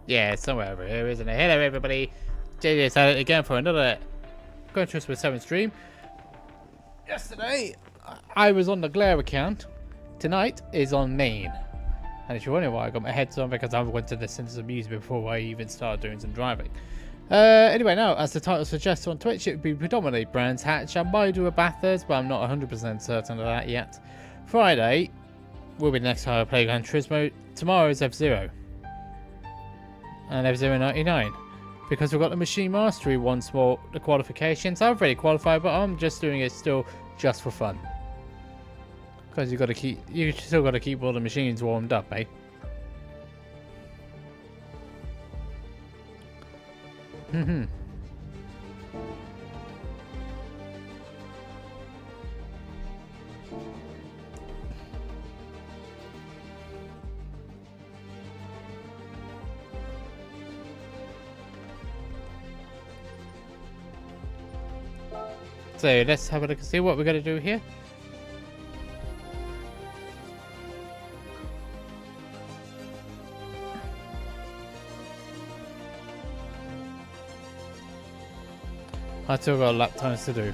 Yeah, it's somewhere over here, isn't it? Hello, everybody. JJ's at it again for another Gran Turismo 7 stream. Yesterday, I was on the Glare account. Tonight is on main. And if you're wondering why I got my heads on, because I went to listen to some music before I even started doing some driving. Anyway, now, as the title suggests on Twitch, it would be predominantly Brands Hatch. I might do a Bathurst, but I'm not 100% certain of that yet. Friday will be the next time I play Gran Turismo. Tomorrow is F-Zero. And F-Zero 99. Because we've got the Machine Mastery once more, the qualifications. I've already qualified, but I'm just doing it still just for fun. Because you still got to keep all the machines warmed up, eh? So let's have a look and see what we're going to do here. I've still got lap times to do.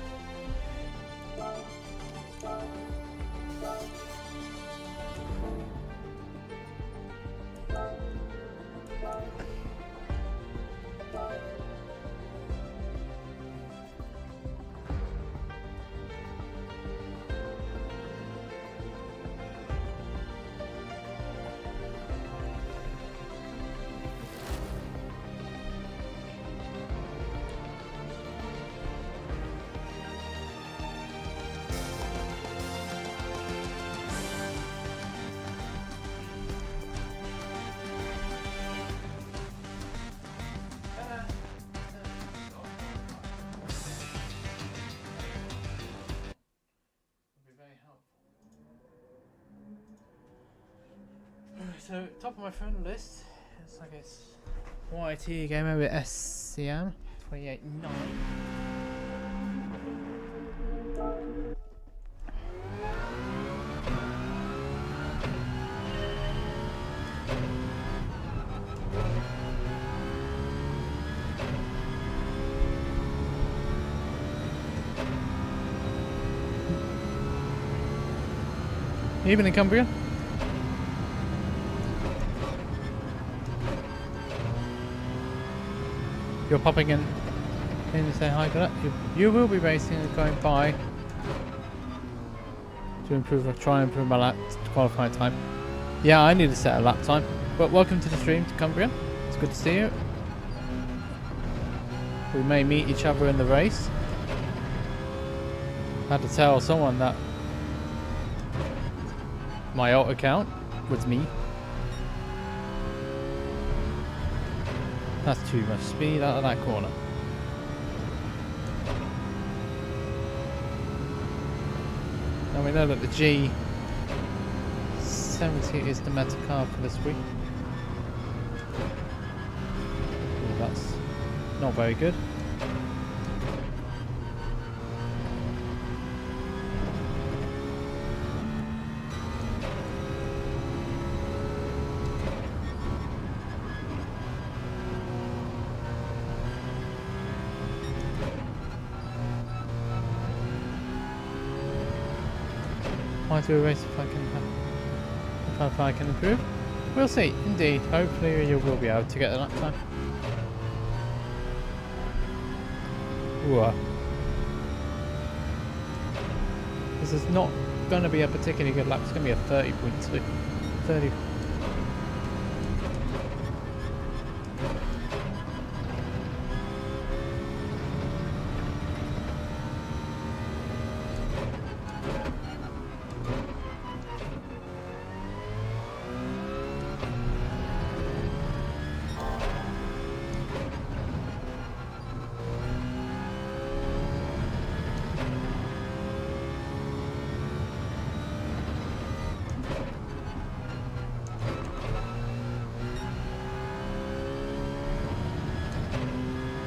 So, top of my friend list, it's like it's YT Gamer with SCM 289. Evening, Cumbria. You're popping in to say hi to that. You will be racing and going by to try and improve my lap qualifying time. Yeah, I need to set a lap time. But welcome to the stream, to Cumbria. It's good to see you. We may meet each other in the race. I had to tell someone that my alt account was me. That's too much speed out of that corner. Now we know that the G70 is the meta car for this week. Ooh, that's not very good. Might do a race if I can improve. We'll see. Indeed, hopefully you will be able to get the lap time. Ooh. This is not going to be a particularly good lap. It's going to be a 30.2. 30.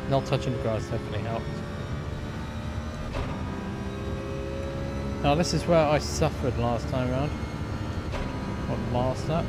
Not touching the grass definitely helped. Now this is where I suffered last time round. What last lap?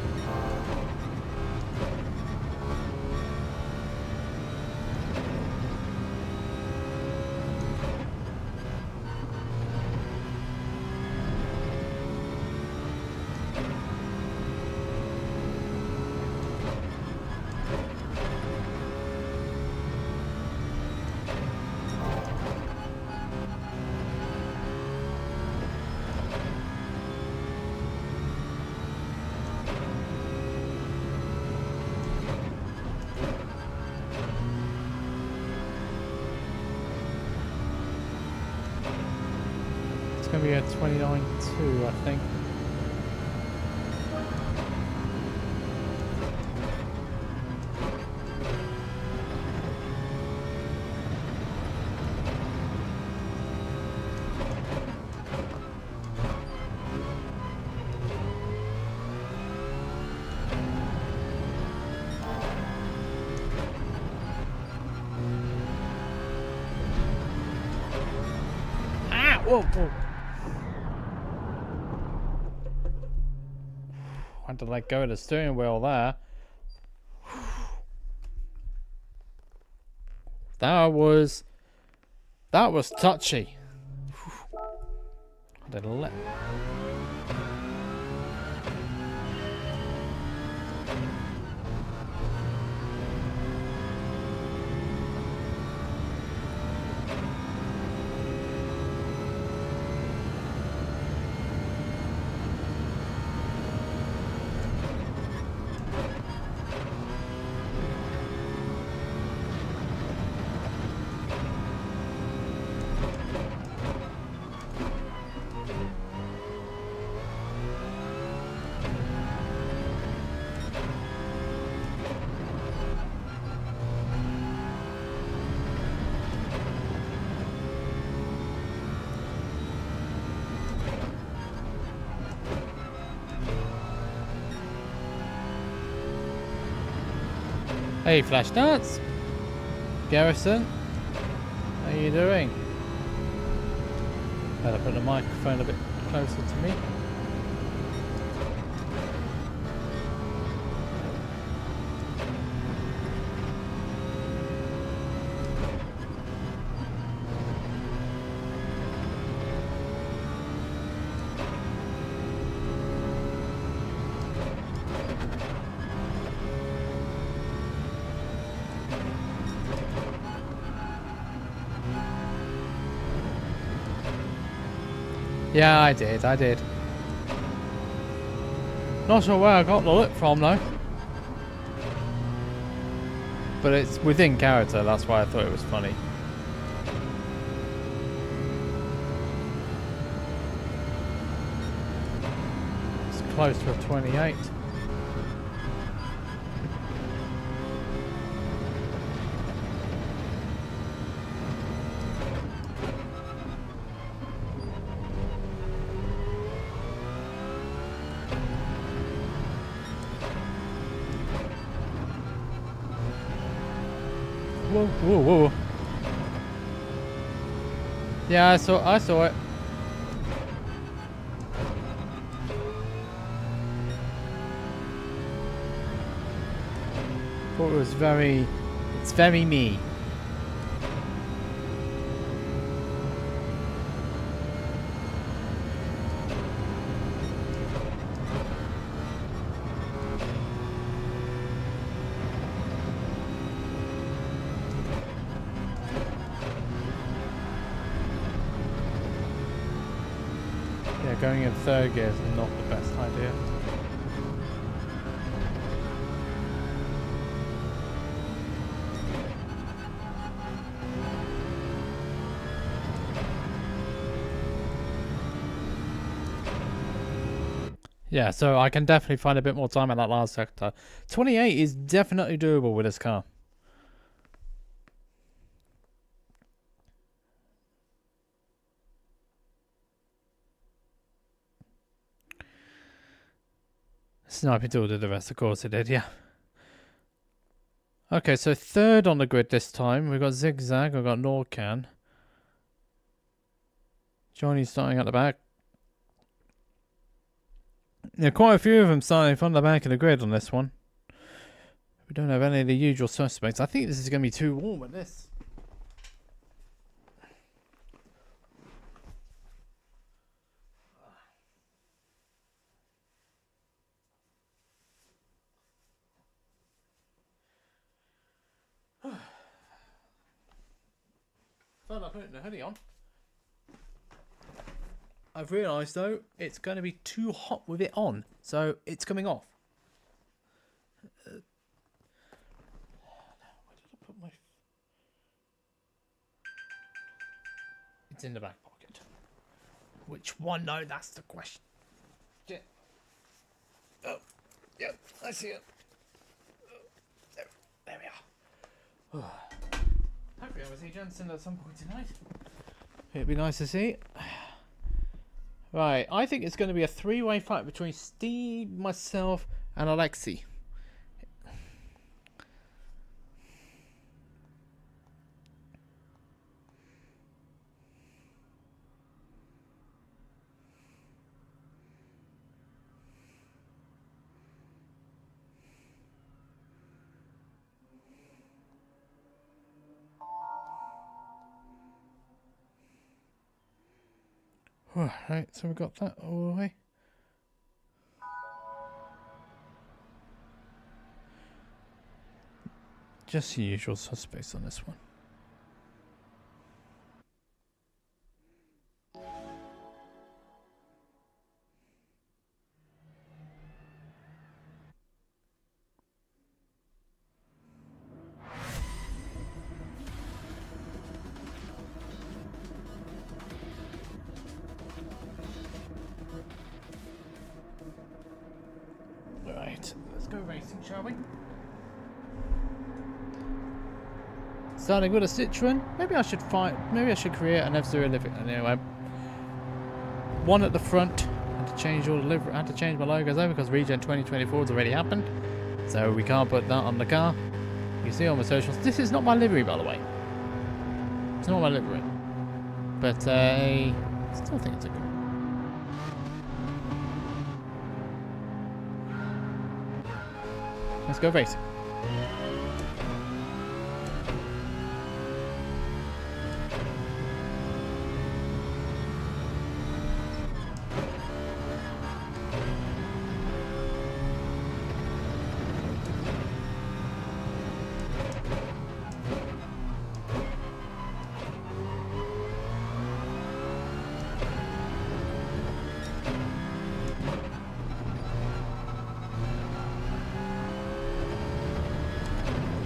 It's going to be a 29.2, I think. Ah! Whoa, whoa. I had to let go of the steering wheel there. That was touchy. I did let. Hey, Flash Dance. Garrison, how you doing? Better put the microphone a bit closer to me. Yeah, I did. Not sure where I got the look from though. But it's within character, that's why I thought it was funny. It's close to a 28. Whoa, whoa, whoa. Yeah, I saw it. Thought it was it's very me. Yeah, going in third gear is not the best idea. Yeah, so I can definitely find a bit more time at that last sector. 28 is definitely doable with this car. Sniping tool did the rest, of course it did, yeah. Okay, so third on the grid this time. We've got Zigzag, we've got Norcan. Johnny's starting at the back. Yeah, quite a few of them starting from the back of the grid on this one. We don't have any of the usual suspects. I think this is going to be too warm at this. Thought I put the hoodie on. I've realised though it's going to be too hot with it on, so it's coming off. Where did I put my? It's in the back pocket. Which one? No, that's the question. Oh, yep, I see it. There we are. Hopefully I will see Jensen at some point tonight. It'd be nice to see. Right, I think it's going to be a three-way fight between Steve, myself, and Alexi. Right, so we've got that all the way. Just the usual suspects on this one. Right, let's go racing, shall we? Starting with a Citroen. Maybe I should create an F-Zero Living. Anyway, one at the front. Had to change all the livery. Had to change my logos over because Regen 2024 has already happened, so we can't put that on the car. You see on my socials. This is not my livery, by the way. It's not my livery, but I still think it's a good. Let's go racing.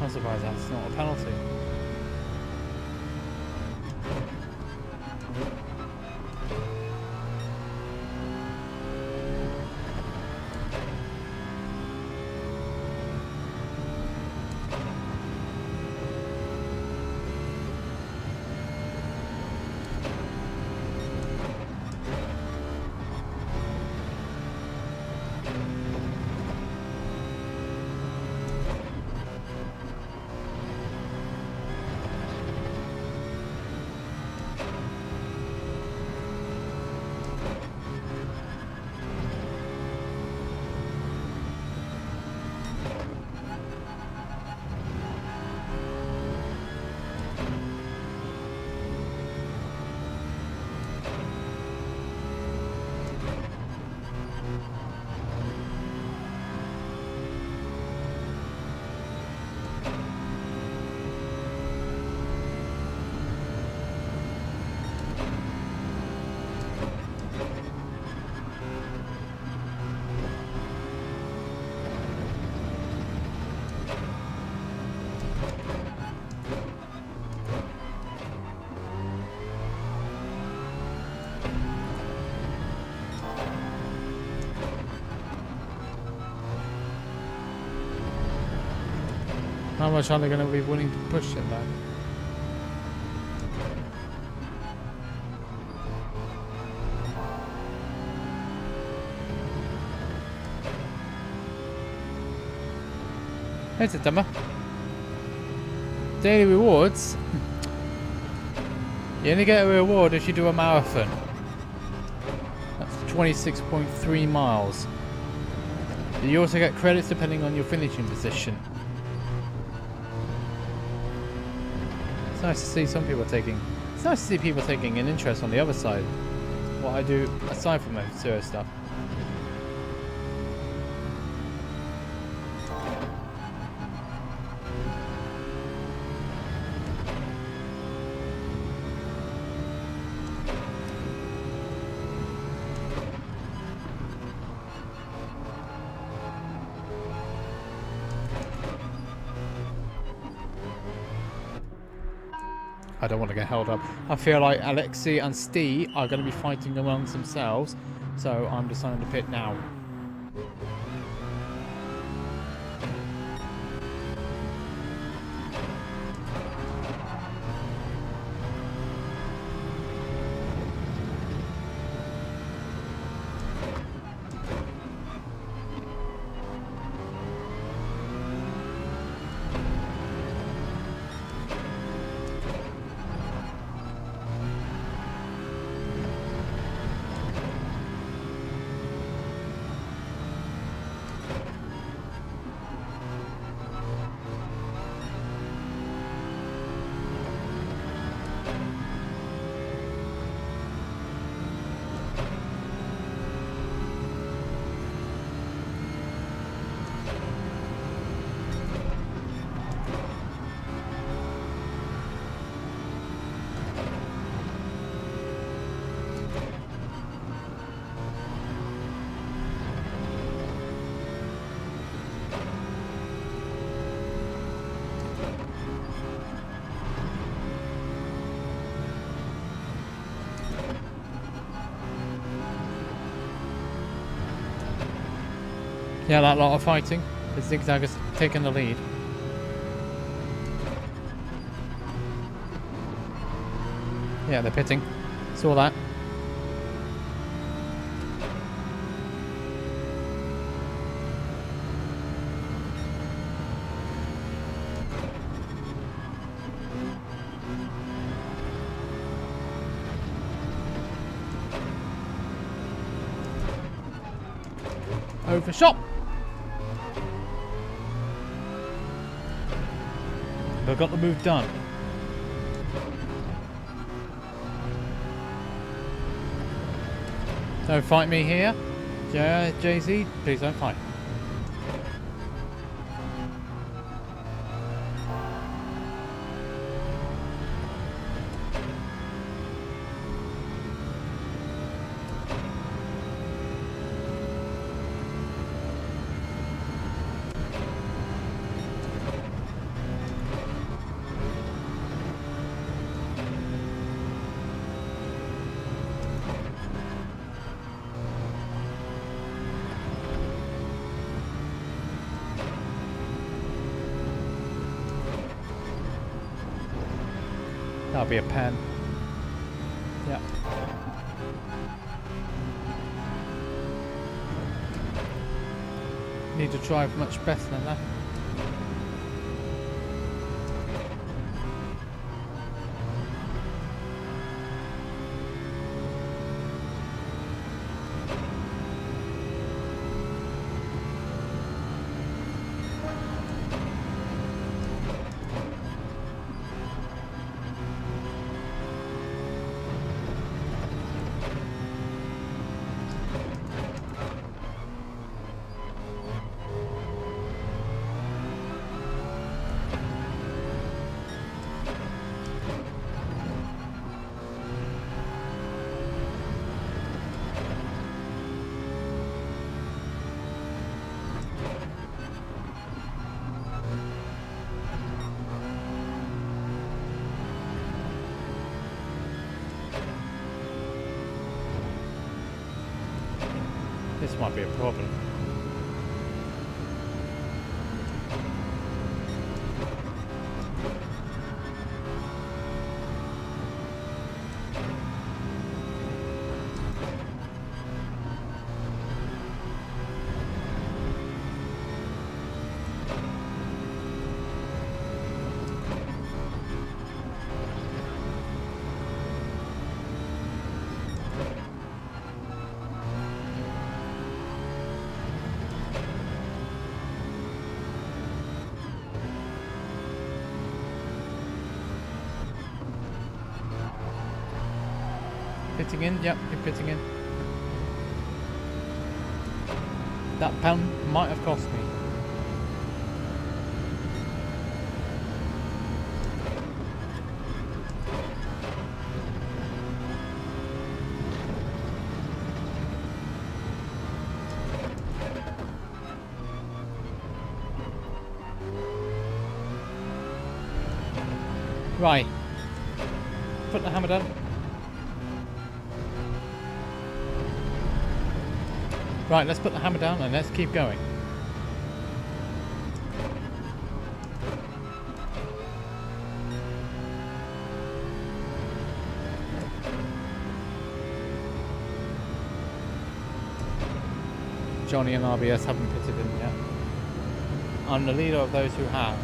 I'm surprised that's not a penalty. How much are they going to be willing to push it back? Here's a dumber. Daily rewards. You only get a reward if you do a marathon. That's 26.3 miles. You also get credits depending on your finishing position. It's nice to see some people taking. It's nice to see people taking an interest on the other side. What I do aside from my serious stuff. I don't want to get held up. I feel like Alexei and Steve are going to be fighting amongst themselves, so I'm deciding to pit now. Yeah, that lot of fighting. The Zigzag has taken the lead. Yeah, they're pitting. Saw that. Overshot. But got the move done. Don't fight me here. Yeah, Jay-Z, please don't fight. That'll be a pen. Yeah. Need to drive much better than that. This might be a problem. Pitting in, yep, you're pitting in. That pound might have cost me. Right. put the hammer down. Right, let's put the hammer down and let's keep going. Johnny and RBS haven't pitted in yet. I'm the leader of those who have.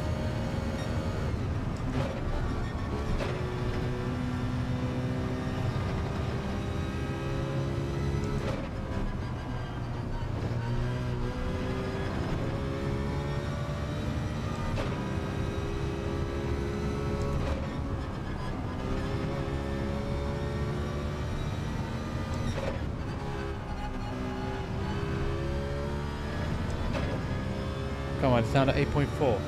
Come on, it's down to 8.4.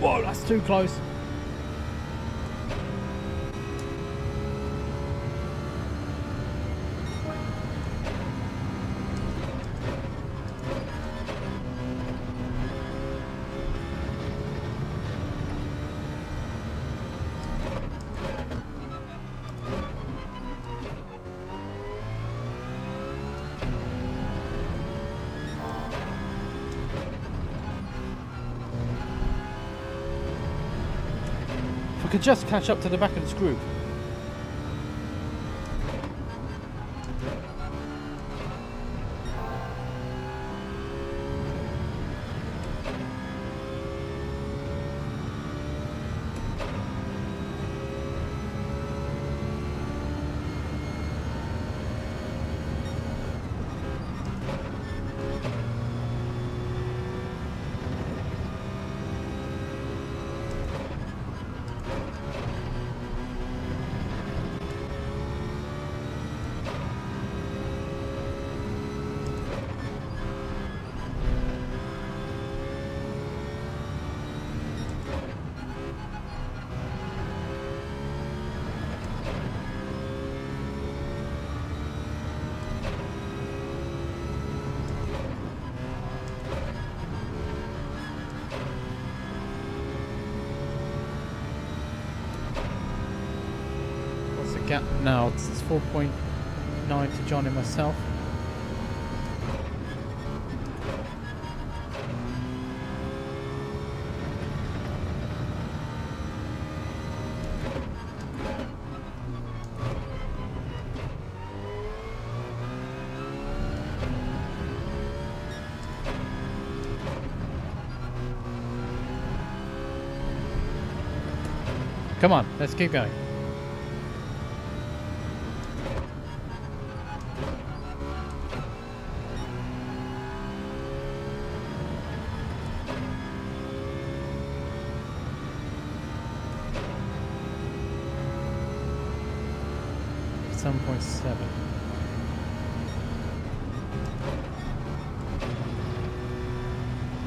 Whoa, that's too close. We could just catch up to the back of this group. Gap now, it's 4.9 to John and myself. Come on, let's keep going.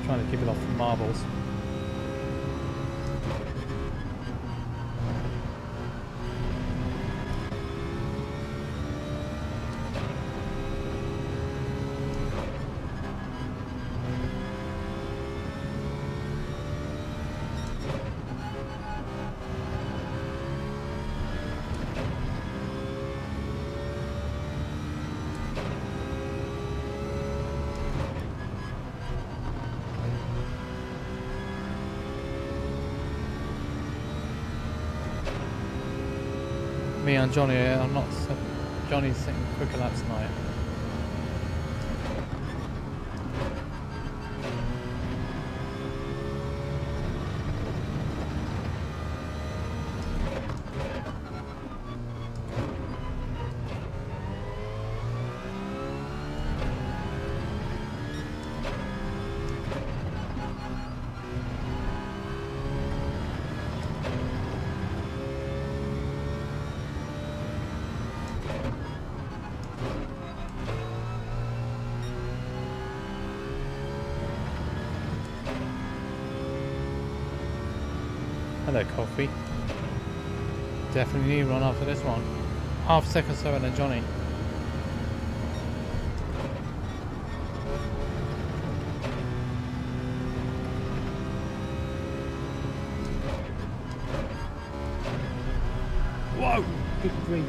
Trying to keep it off the marbles. Me and Johnny are not. Johnny's setting quicker laps tonight. Hello, coffee. Definitely need one after this one. Half second slower than Johnny. 3.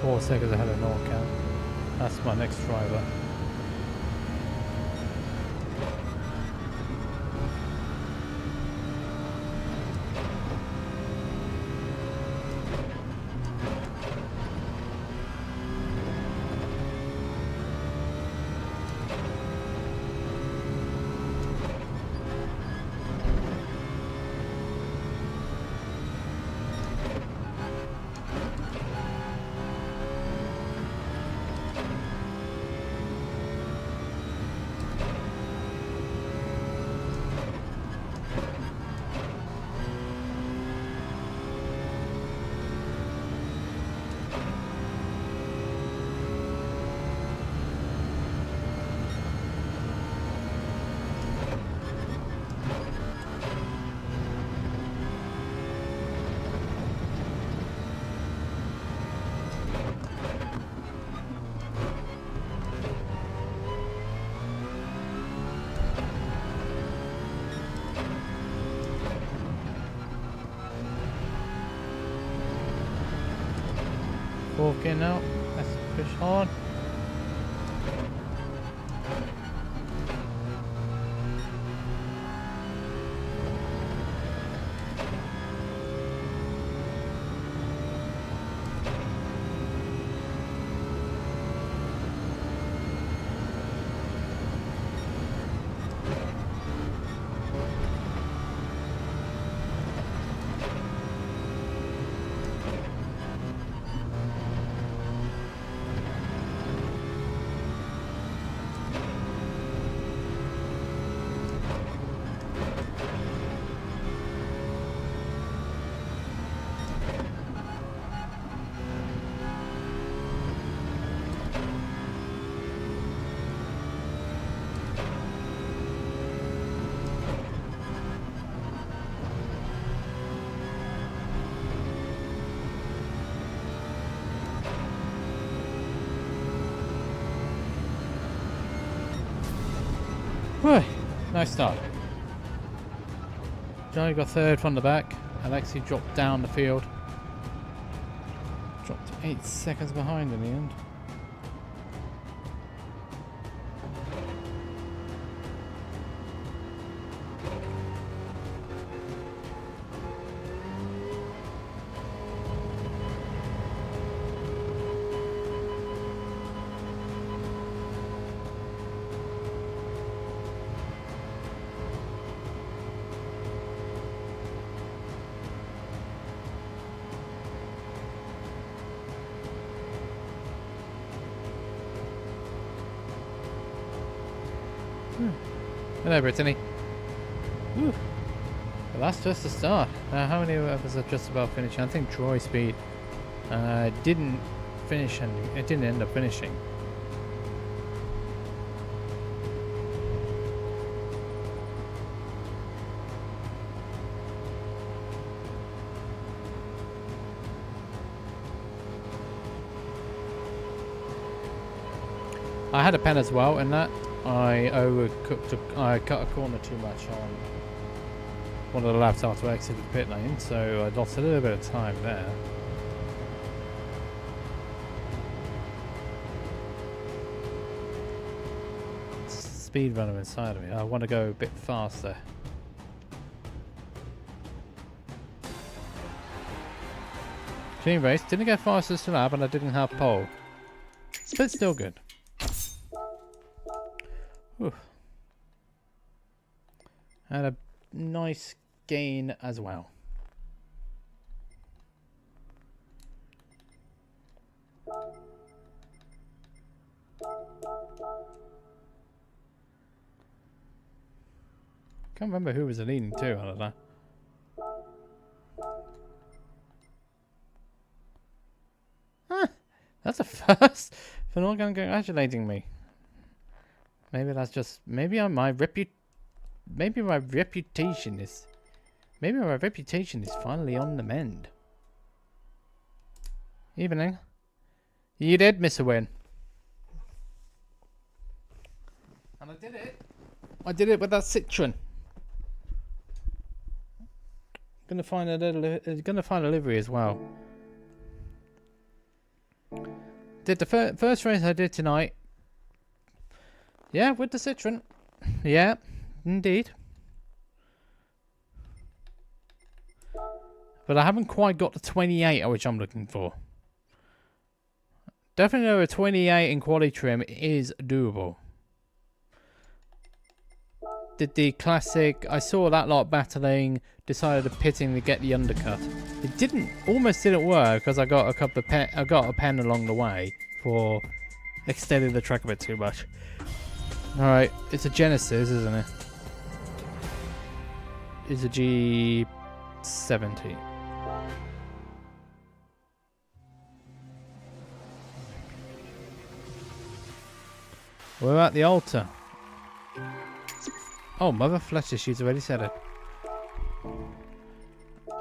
Four seconds ahead of Norcam. That's my next driver. Forking out. Let's push hard. Whew, nice start. Johnny got third from the back. Alexi dropped down the field. Dropped 8 seconds behind in the end. Hello, Brittany. Whew. Well, that's just the start. How many of us are just about finishing? I think Troy Speed didn't finish, and it didn't end up finishing. I had a pen as well in that. I cut a corner too much on one of the laps after I exited the pit lane, so I lost a little bit of time there. speedrunner inside of me. I want to go a bit faster. Team race. Didn't get fastest to lap and I didn't have pole. But still good. Whew. Had a nice gain as well. Can't remember who was the leading too, I don't know. Huh, that's a first for not congratulating me. Maybe that's just maybe my reputation is finally on the mend. Evening. You did miss a win. And I did it. I did it with that Citroen. Gonna find a livery as well. Did the first race I did tonight. Yeah, with the Citroen. Yeah, indeed. But I haven't quite got the 28 which I'm looking for. Definitely know a 28 in quality trim is doable. Did the classic, I saw that lot battling, decided to pitting to get the undercut. It almost didn't work because I got a couple of I got a pen along the way for extending the track a bit too much. Alright, it's a Genesis, isn't it? It's a G70. We're at the altar. Oh, Mother Fletcher, she's already said it.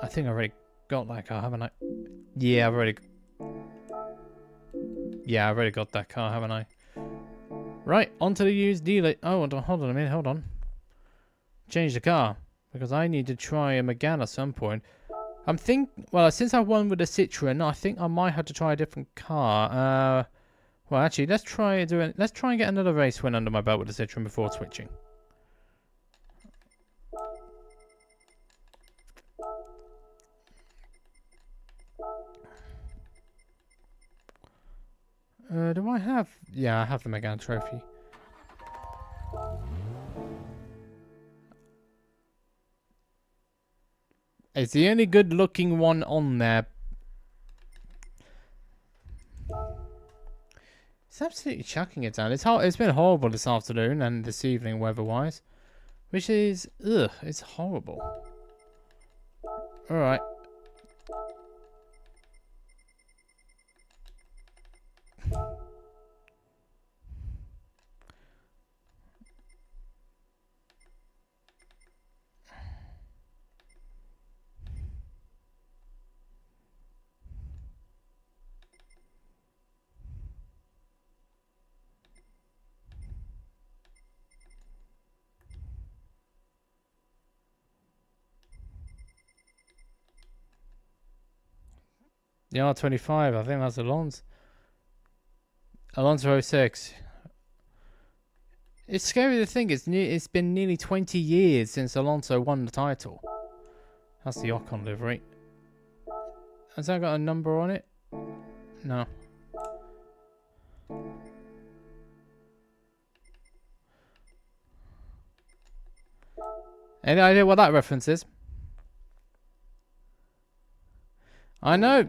I think I already got that car, haven't I? Yeah, I've already got that car, haven't I? Right, onto the used dealer. Oh, hold on a minute, hold on. Change the car. Because I need to try a Megane at some point. Well, since I won with a Citroen, I think I might have to try a different car. Well, actually, let's try and get another race win under my belt with the Citroen before switching. Do I have... Yeah, I have the Megane trophy. It's the only good looking one on there. It's absolutely chucking it down. It's been horrible this afternoon and this evening weather-wise. Which is... Ugh, it's horrible. Alright. The R25, I think that's Alonso. Alonso 06. It's scary to think it's been nearly 20 years since Alonso won the title. That's the Ocon livery. Has that got a number on it? No. Any idea what that reference is? I know.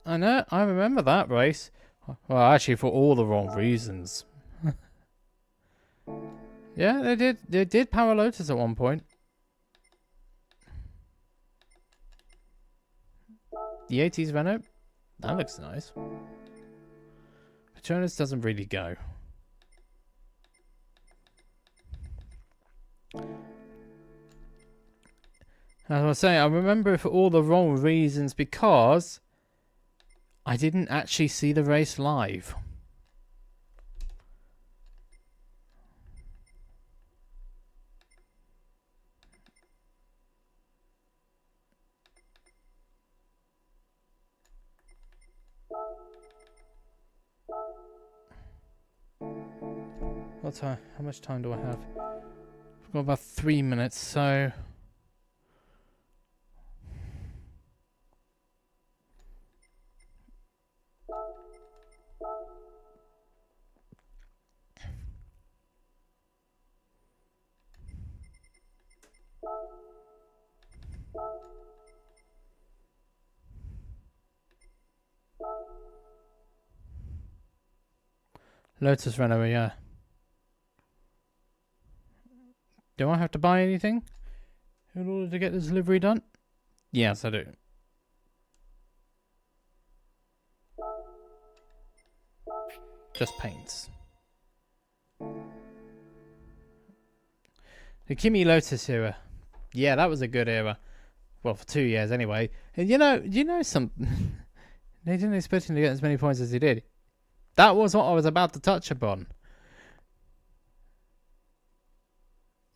I remember that race. Well, actually, for all the wrong reasons. Yeah, they did power Lotus at one point. The 80s Renault. That looks nice. Patronus doesn't really go. As I was saying, I remember it for all the wrong reasons because I didn't actually see the race live. What time? How much time do I have? I've got about 3 minutes, so... Lotus ran over, yeah. Do I have to buy anything in order to get this delivery done? Yes, I do. Just paints. The Kimi Lotus era. Yeah, that was a good era. Well, for 2 years anyway. And you know some... They didn't expect him to get as many points as he did. That was what I was about to touch upon.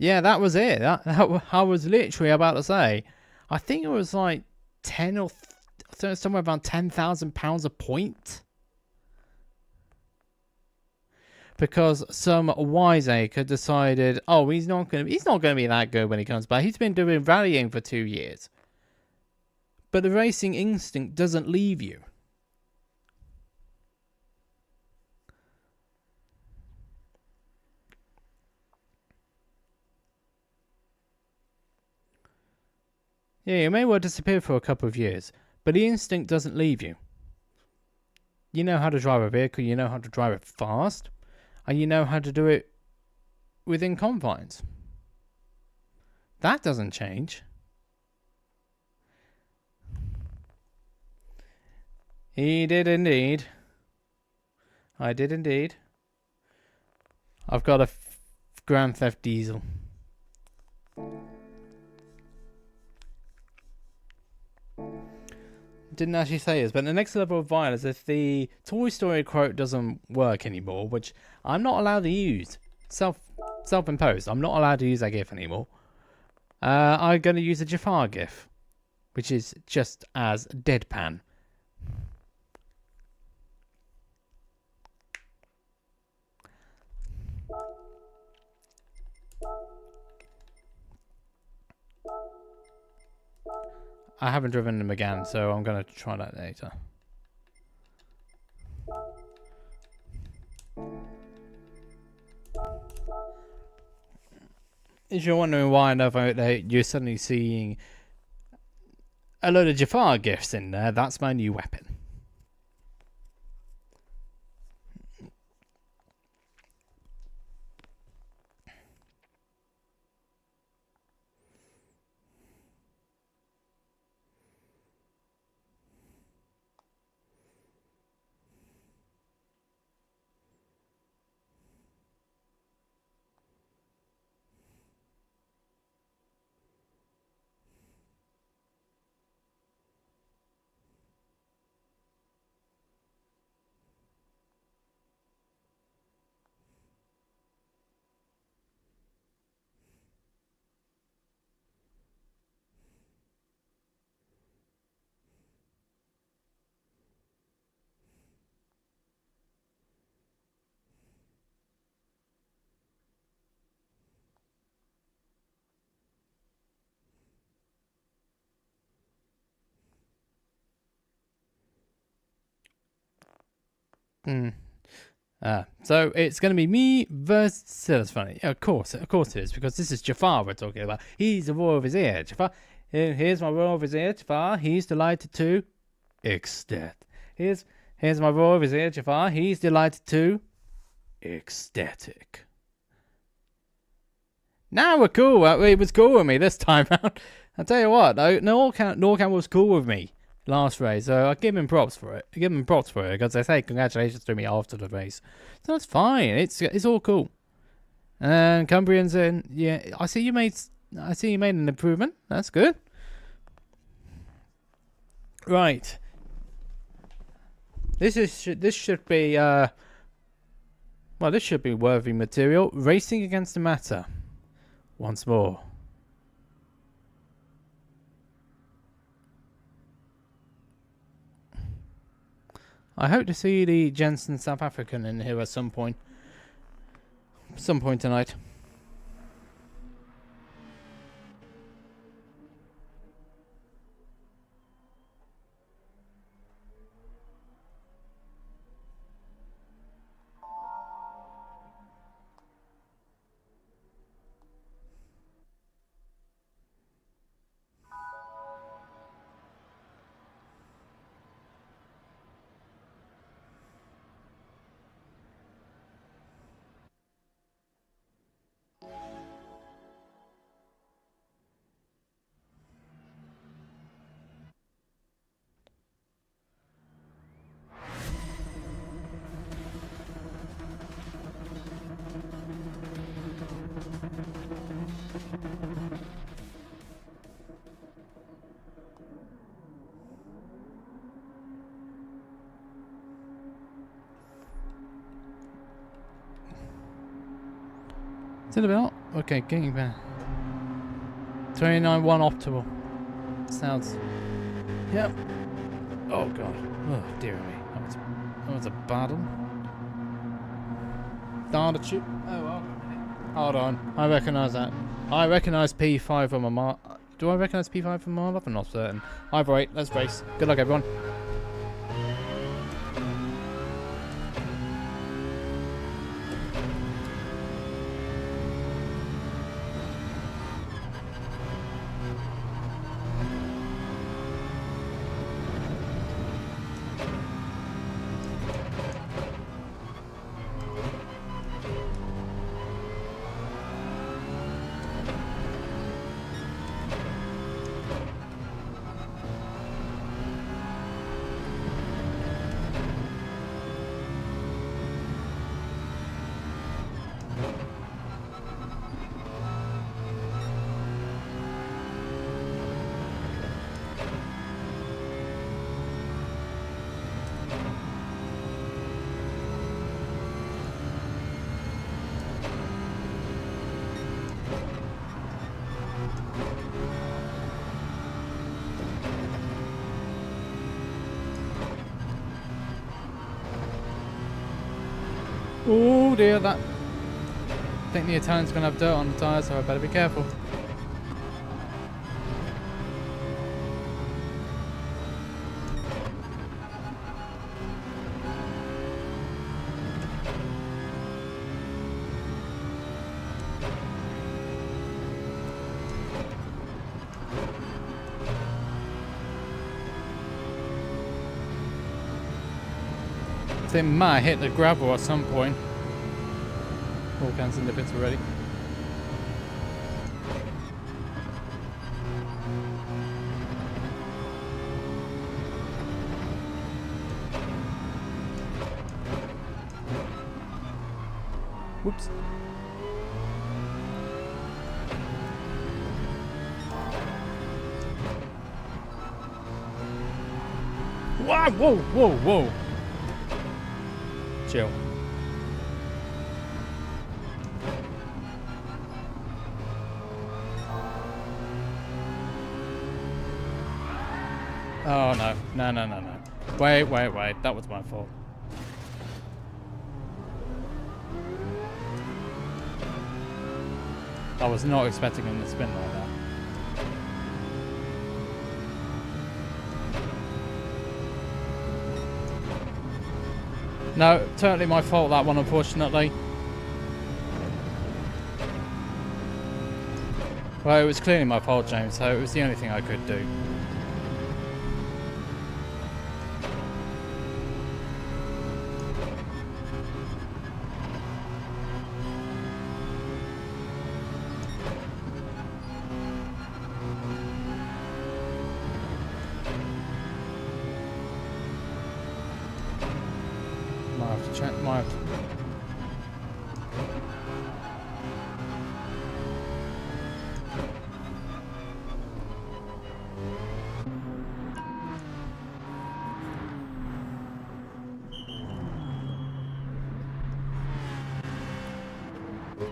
Yeah, that was it. I was literally about to say. I think it was like 10 or... somewhere around £10,000 a point. Because some wiseacre decided, oh, he's not going to be that good when he comes back. He's been doing rallying for 2 years. But the racing instinct doesn't leave you. Yeah, you may well disappear for a couple of years, but the instinct doesn't leave you. You know how to drive a vehicle, you know how to drive it fast, and you know how to do it within confines. That doesn't change. He did indeed. I did indeed. I've got a Grand Theft Diesel. Didn't actually say this, but the next level of violence, if the Toy Story quote doesn't work anymore, which I'm not allowed to use, self-imposed, I'm not allowed to use that GIF anymore. I'm going to use a Jafar GIF, which is just as deadpan. I haven't driven them again, so I'm going to try that later. If you're wondering why you're suddenly seeing a load of Jafar gifts in there, that's my new weapon. So it's going to be me versus... That's funny. Yeah, of course it is, because this is Jafar we're talking about. He's the Royal Vizier. Jafar, here's my Royal Vizier, Jafar. He's delighted to... ecstatic. Here's my Royal Vizier, Jafar. He's delighted to... ecstatic. Now we're cool. It was cool with me this time out. I'll tell you what, Norcam was cool with me last race, so I give him props for it. Because they say congratulations to me after the race, so that's fine. It's all cool. And Cumbrian's in. Yeah, I see you made an improvement. That's good. Right. This should be this should be worthy material. Racing against the matter. Once more. I hope to see the Jensen South African in here at some point. some point tonight. Is it about? Okay, getting back. 29.1 optimal. Sounds. Yep. Oh god. Oh dear me. That was a bad one. Darn it, chip. Oh well. Hold on. I recognise that. I recognise P5 from a Mar. Do I recognise P5 from Marlov? I'm not certain. Either way, let's race. Good luck, everyone. Oh dear, that. I think the Italian's going to have dirt on the tyres, so I better be careful. They might hit the gravel at some point. All cans in the bits already. Whoops. Wow! Whoa! Whoa! Whoa! Chill. Oh no. No, no, no, no. Wait, wait, wait. That was my fault. I was not expecting him to spin like that. No, totally my fault, that one, unfortunately. Well, it was clearly my fault, James, so it was the only thing I could do. Might have to check, might have to...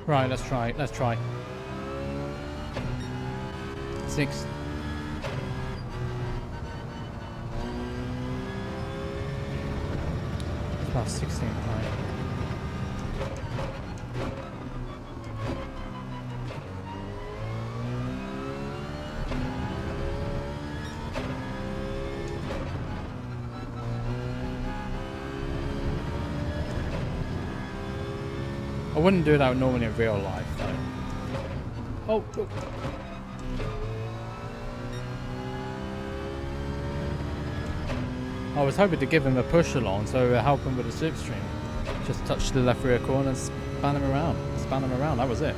Right, let's try, let's try. 6. Plus 16, right. I wouldn't do that normally in real life, though. Oh, oh. I was hoping to give him a push along, so help him with the slipstream. Just touch the left rear corner and span him around. Span him around, that was it.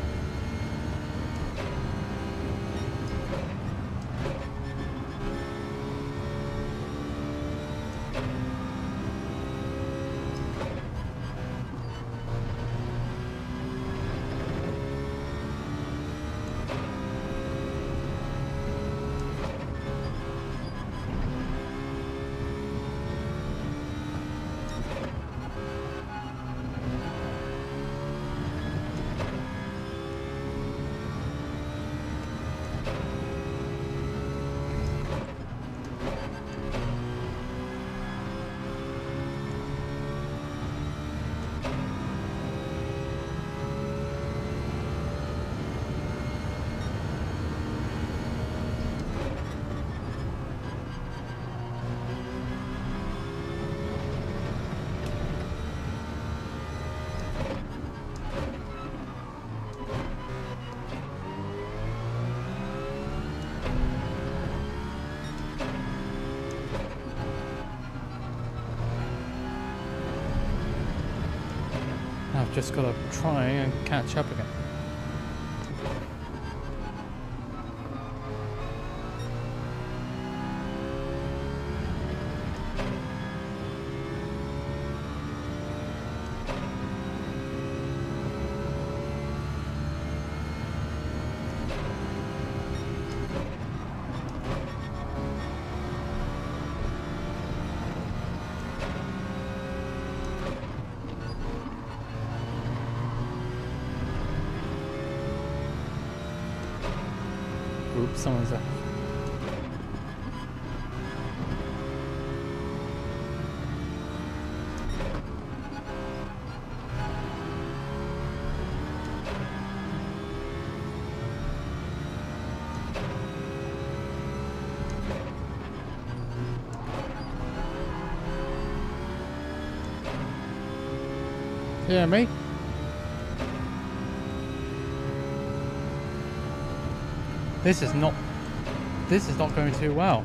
I've just got to try and catch up again. Oops, someone's there. Yeah, me? This is not going too well.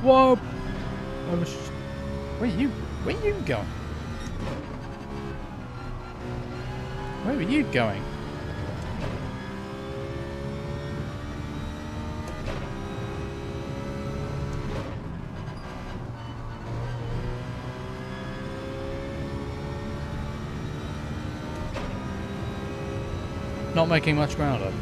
Whoa! Where are you going? Where are you going? Not making much ground up.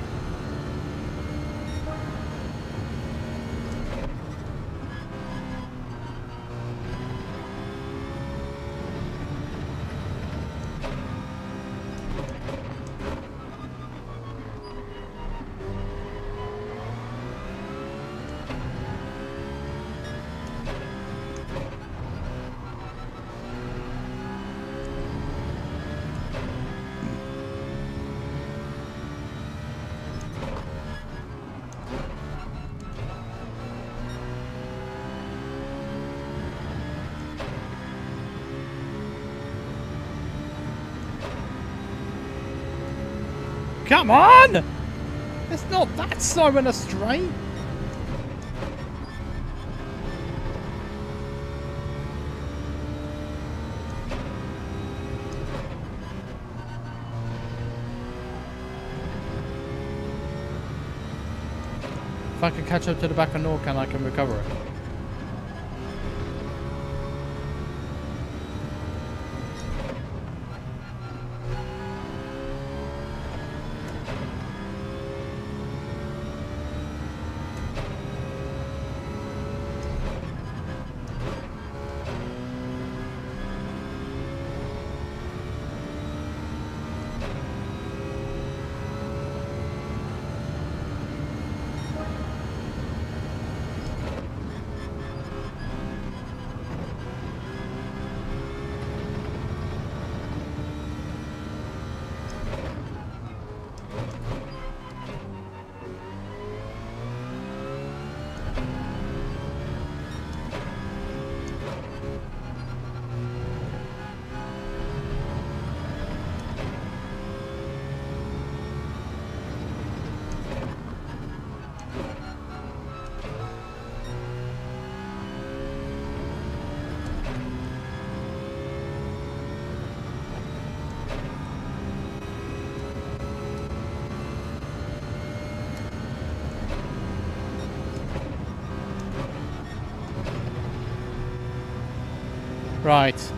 Come on! It's not that slow in a straight. I can catch up to the back of Norcan, I can recover it. Right.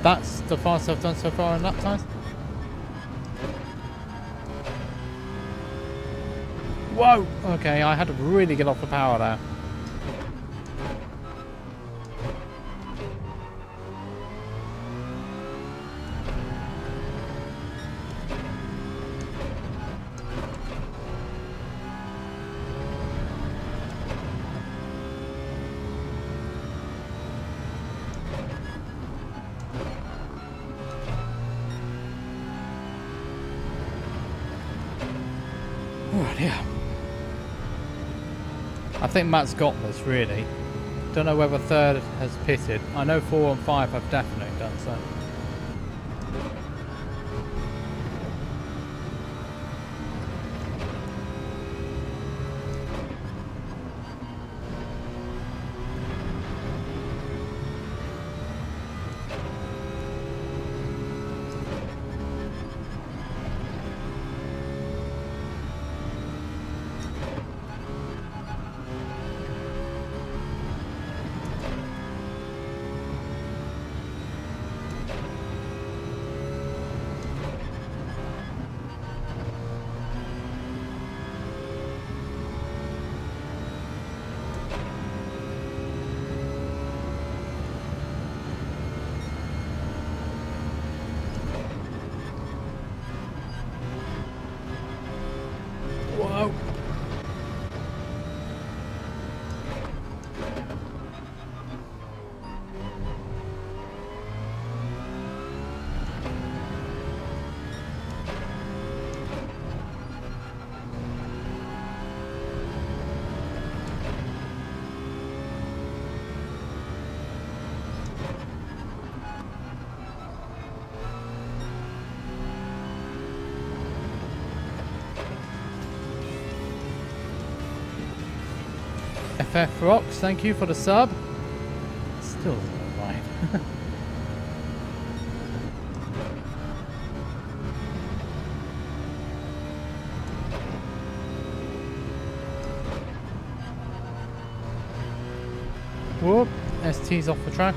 That's the fastest I've done so far in lap times. Whoa! Okay, I had to really get off the power there. Right, yeah. I think Matt's got this, really. Don't know whether third has pitted. I know 4 and 5 have definitely done so. Whoa. FF Rocks, thank you for the sub. Still not right. Whoop, ST's off the track.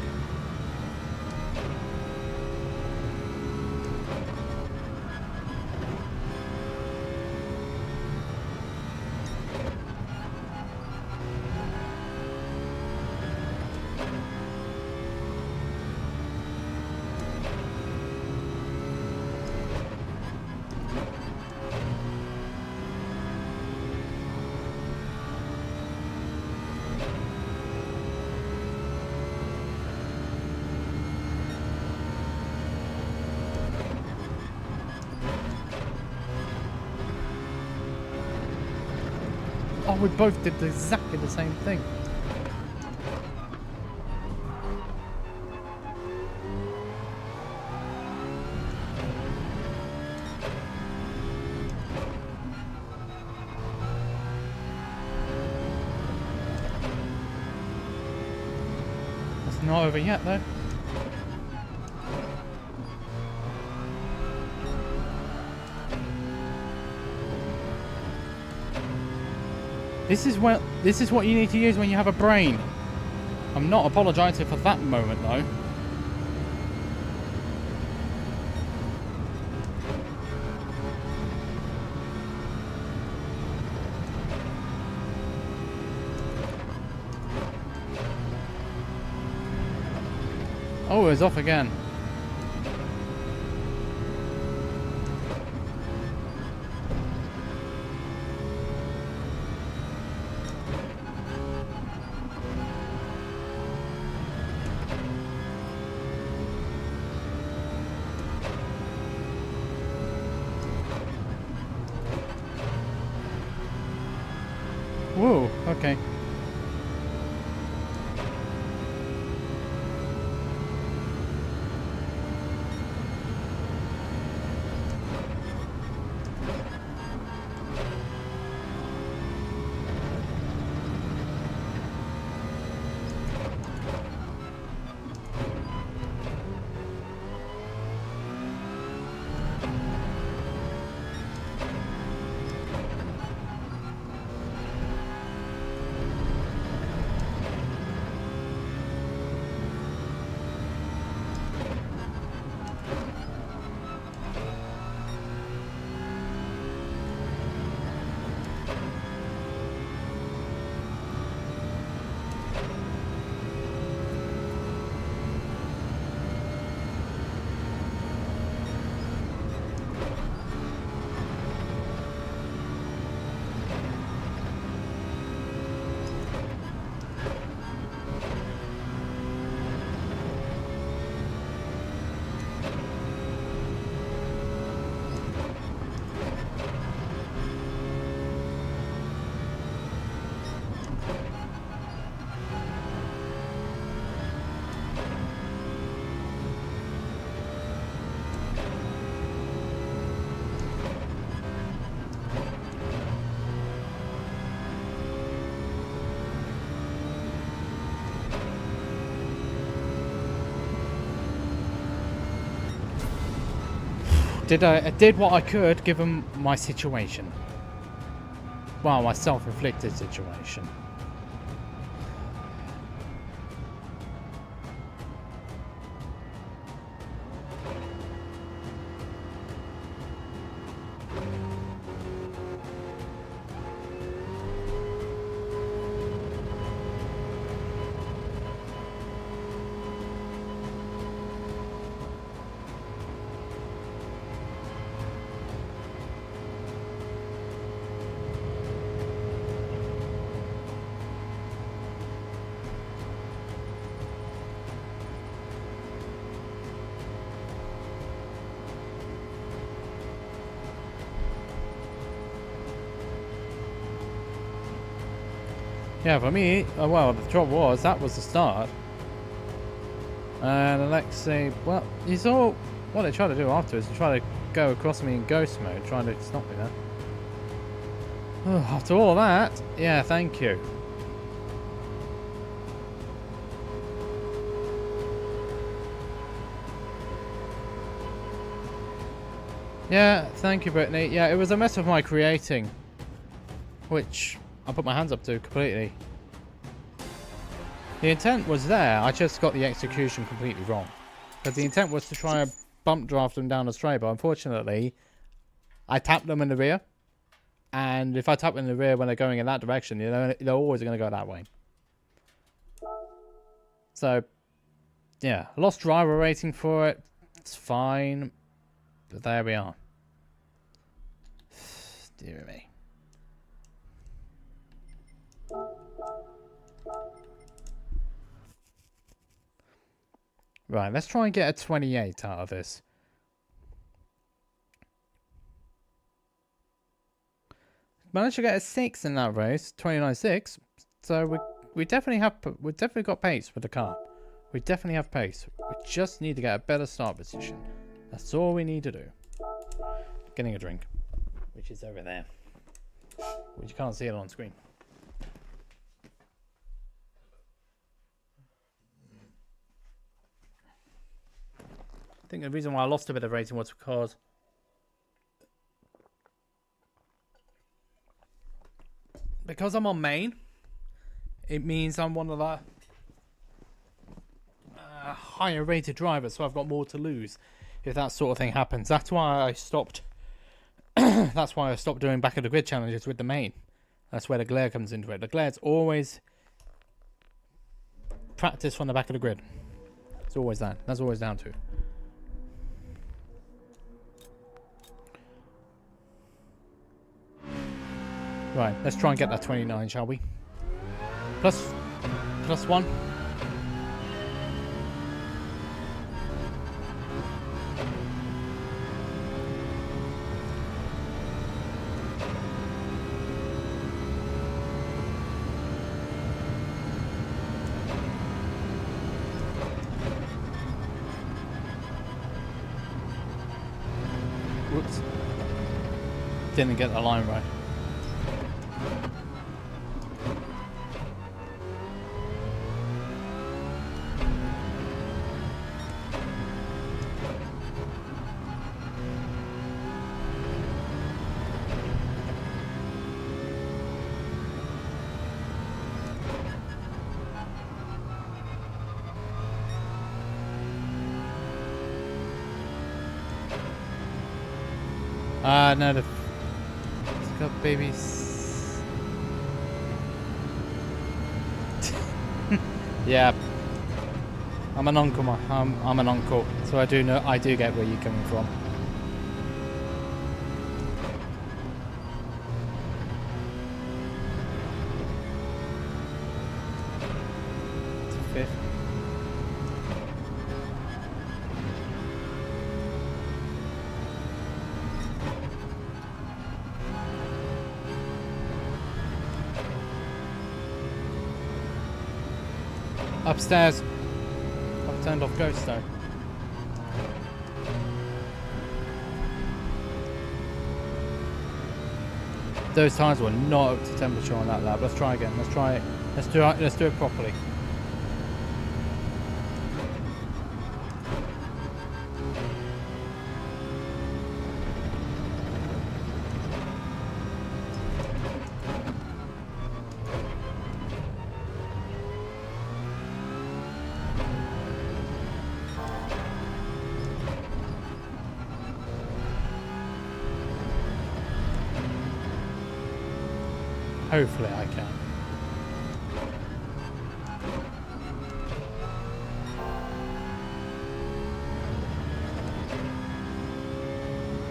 Oh, we both did exactly the same thing. It's not over yet, though. This is what you need to use when you have a brain. I'm not apologising for that moment, though. Oh, it's off again. Whoa, okay. I did what I could given my situation. Well, my self-inflicted situation. Yeah, for me, well, the trouble was, that was the start. And Alexei, well, you saw what they tried to do afterwards. They tried to go across me in ghost mode, trying to stop me there. Oh, after all that, yeah, thank you. Yeah, thank you, Brittany. Yeah, it was a mess of my creating, which I put my hands up to completely. The intent was there, I just got the execution completely wrong. But the intent was to try and bump draft them down the straight, but unfortunately, I tapped them in the rear. And if I tap them in the rear when they're going in that direction, you know, they're always going to go that way. So, yeah, lost driver rating for it. It's fine. But there we are. Dear me. Right, let's try and get a 28 out of this. managed to get a 6 in that race, 29.6. So we definitely got pace with the car. We definitely have pace. We just need to get a better start position. That's all we need to do. Getting a drink, which is over there, which you can't see it on screen. I think the reason why I lost a bit of rating was because I'm on main. It means I'm one of the higher rated drivers, so I've got more to lose if that sort of thing happens. That's why I stopped. That's why I stopped doing back of the grid challenges with the main. That's where the glare comes into it. The glare's always practice from the back of the grid. It's always that. That's always down to. Right, let's try and get that 29, shall we? Plus 1. Whoops. Didn't get the line right. No, it's got babies. Yeah, I'm an uncle. I'm an uncle, so I do get where you're coming from. It's a 5th. Upstairs. I've turned off ghost though. Those tires were not up to temperature on that lap. Let's try again. Let's try it. Let's do it properly. Hopefully I can.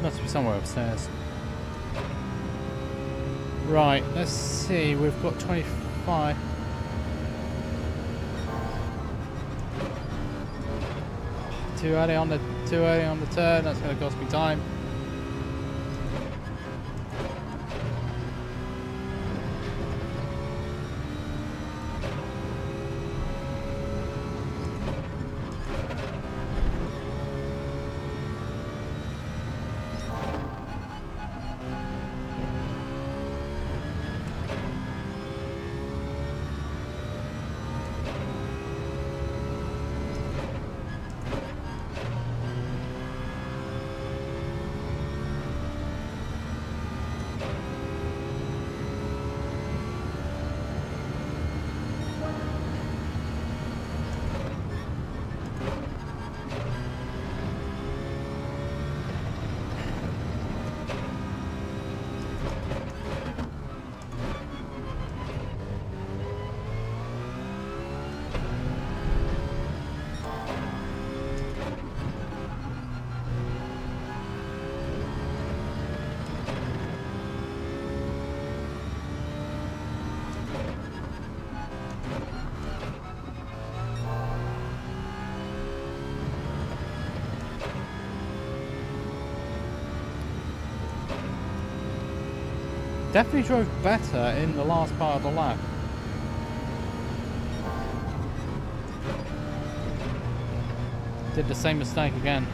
Must be somewhere upstairs. Right, let's see. We've got 25. Too early on the turn. That's going to cost me time. Definitely drove better in the last part of the lap. Did the same mistake again.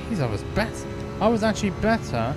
Jeez, I was better. I was actually better.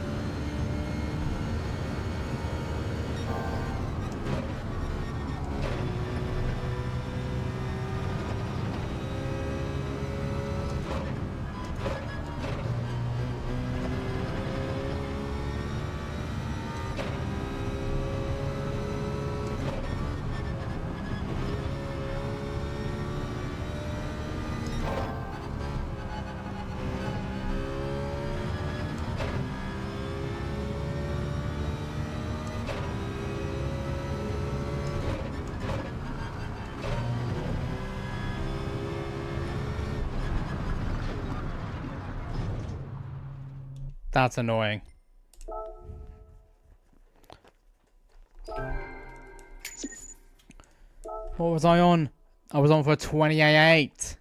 That's annoying. What was I on? I was on for 28.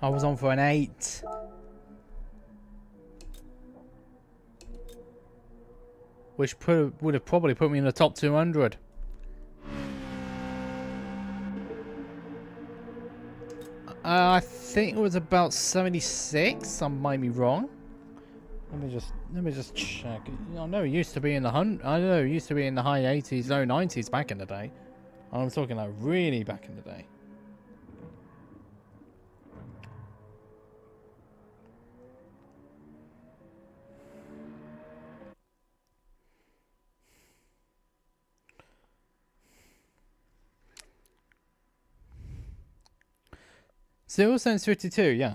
I was on for an 8. Which would have probably put me in the top 200. I think it was about 76. I might be wrong. Let me just check. I know it used to be in the I know it used to be in the high 80s, low 90s back in the day. I'm talking like really back in the day. Still since 52, yeah.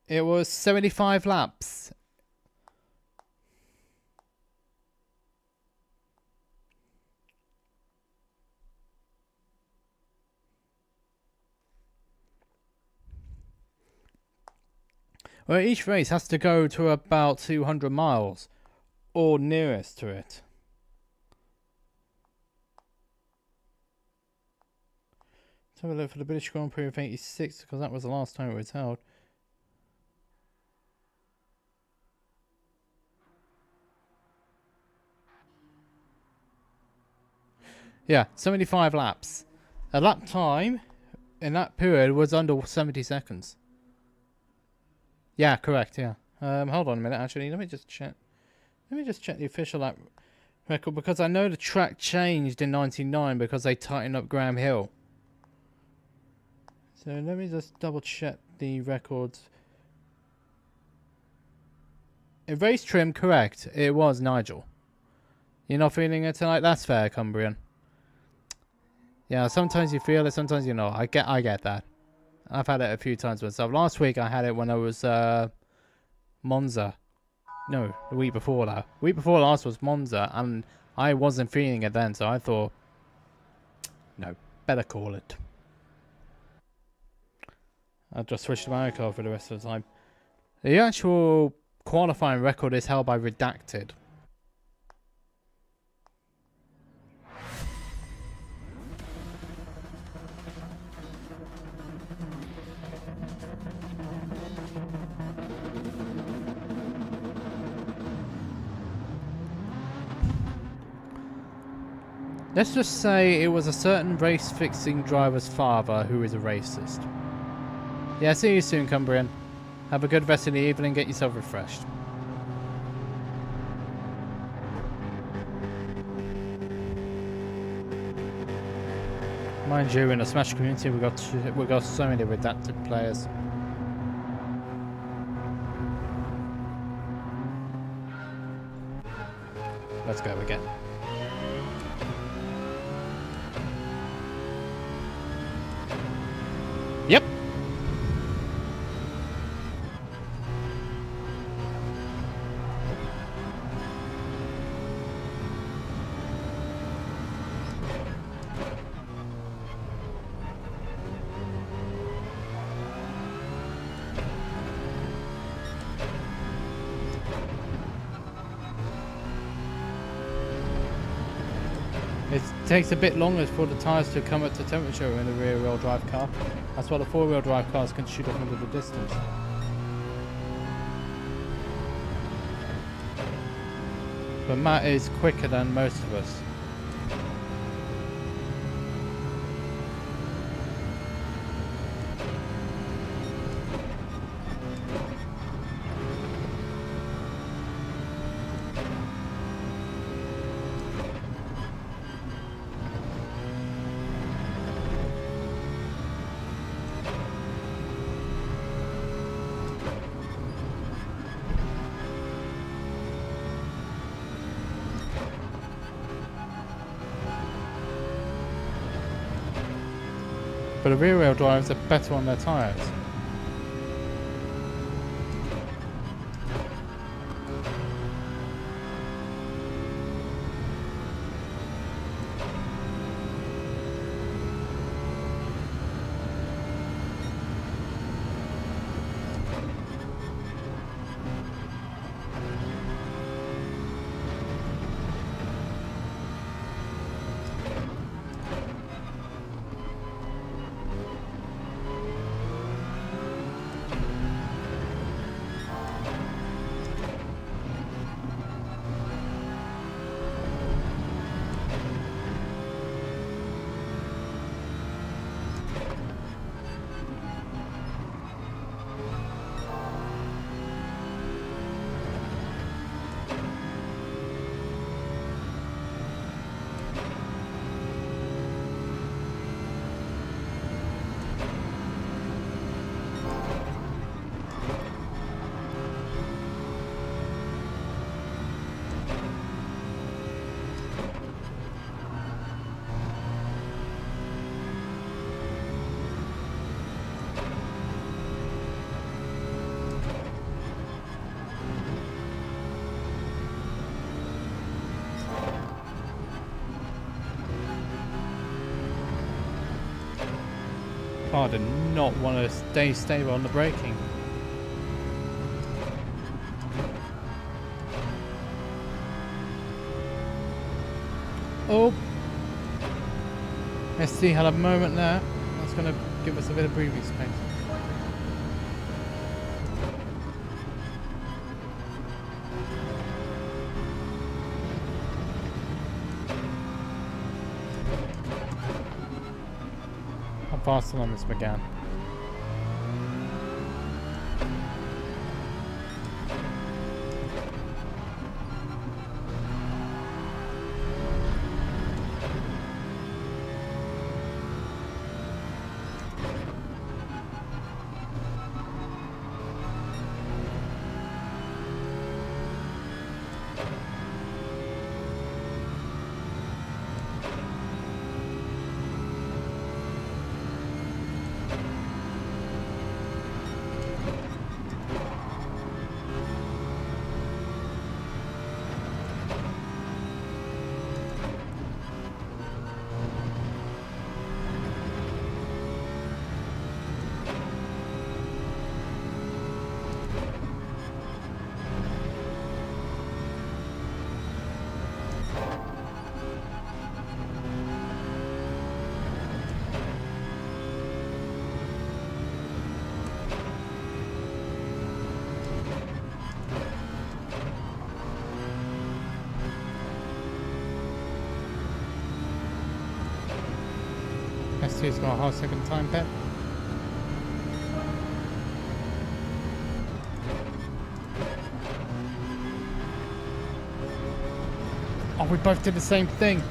It was 75 laps. Well, each race has to go to about 200 miles, or nearest to it. Let's have a look for the British Grand Prix of 86, because that was the last time it was held. Yeah, 75 laps. A lap time in that period was under 70 seconds. Yeah, correct, yeah. Hold on a minute, actually. Let me just check the official lap record, because I know the track changed in 99 because they tightened up Graham Hill. So let me just double check the records. In race trim, correct. It was Nigel. You're not feeling it tonight? That's fair, Cumbrian. Yeah, sometimes you feel it, sometimes you know. I get that. I've had it a few times myself. Last week I had it when I was Monza. No, the week before that. The week before last was Monza, and I wasn't feeling it then, so I thought, no, better call it. I'll just switch to my car for the rest of the time. The actual qualifying record is held by Redacted. Let's just say it was a certain race-fixing driver's father who is a racist. Yeah, see you soon, Cumbrian. Have a good rest of the evening, get yourself refreshed. Mind you, in a Smash community, we got so many redacted players. Let's go again. Yep. It takes a bit longer for the tyres to come up to temperature in the rear-wheel drive car. That's why the four-wheel drive cars can shoot off into the distance. But Matt is quicker than most of us. But the rear-wheel drives are better on their tyres. Car did not want to stay stable on the braking. Oh, SC had a moment there. That's going to give us a bit of breathing space. Faster than this began. S2's got a whole second time pen. Oh, we both did the same thing.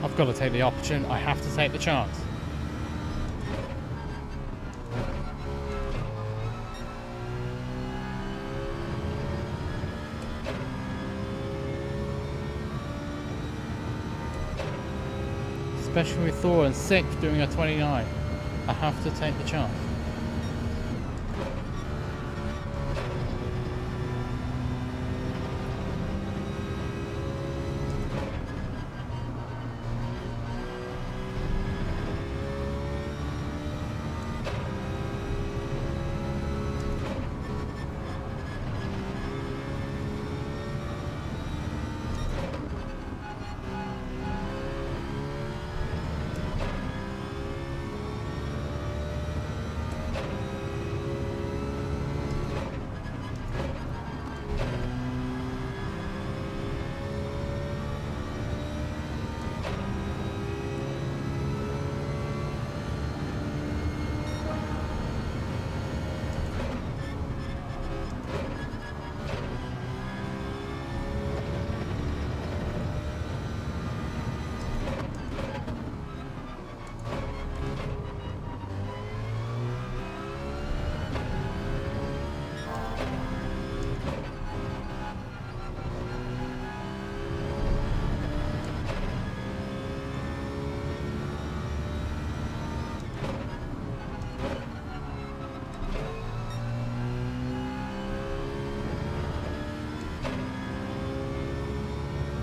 I've got to take the opportunity. I have to take the chance. Especially with Thor and 6th doing a 29. I have to take the chance.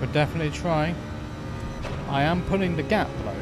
We're definitely trying. I am pulling the gap though.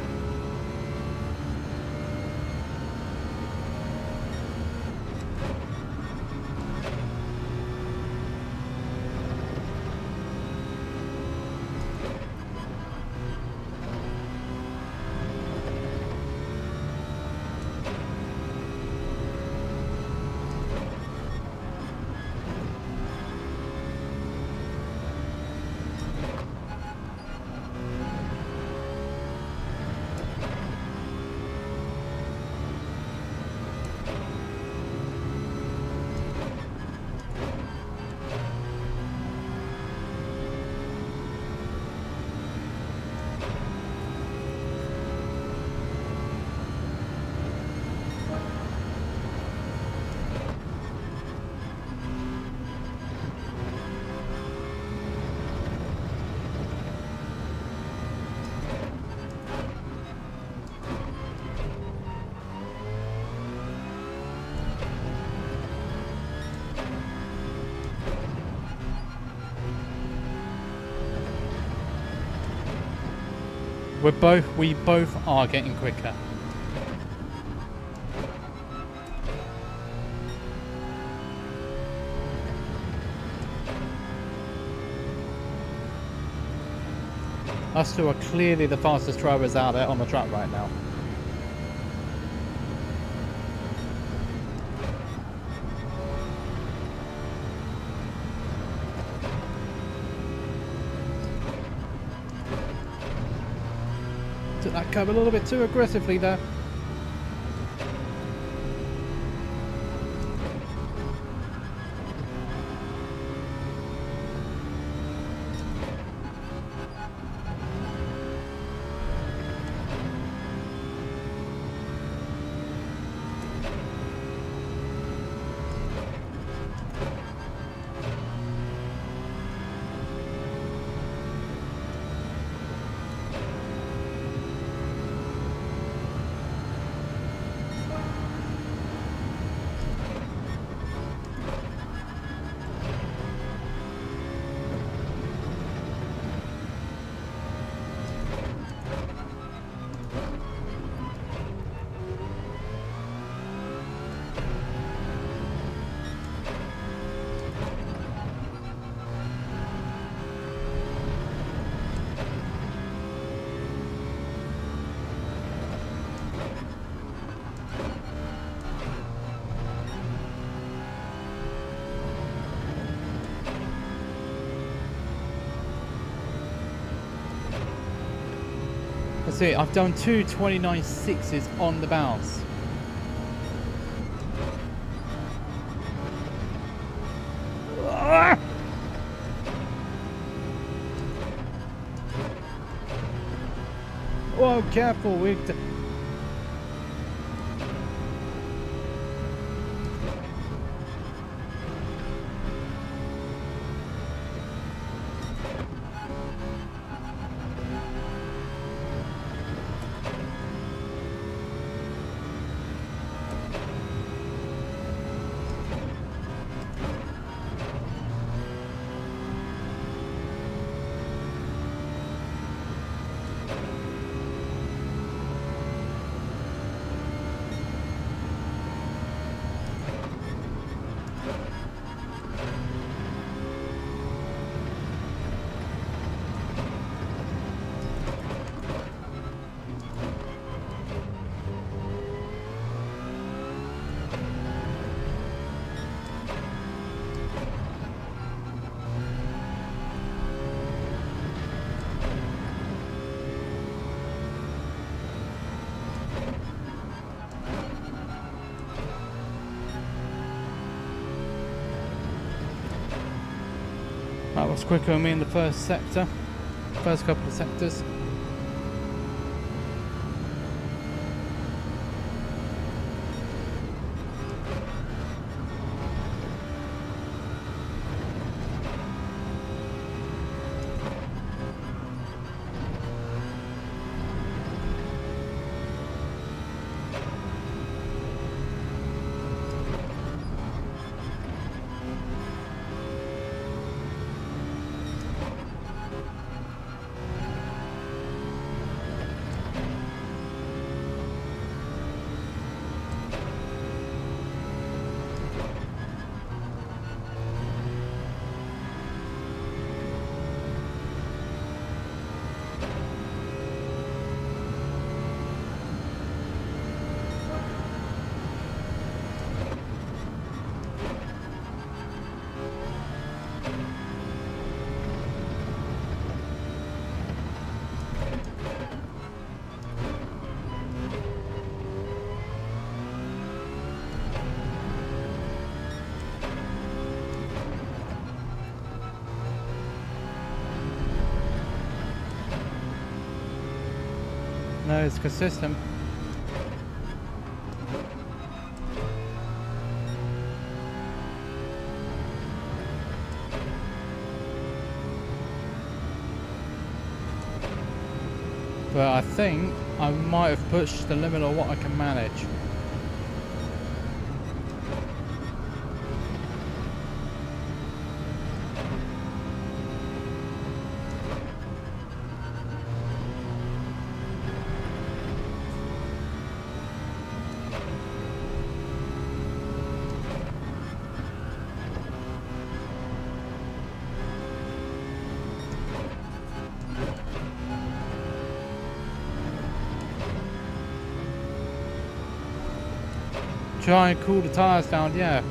We both are getting quicker. Us two are clearly the fastest drivers out there on the track right now. Took that curve a little bit too aggressively there. See, I've done two 29.6s on the bounce. Oh, careful, That was quicker than me in the first sector. First couple of sectors. No, it's consistent. But I think I might have pushed the limit of what I can manage. Try and cool the tires down, yeah.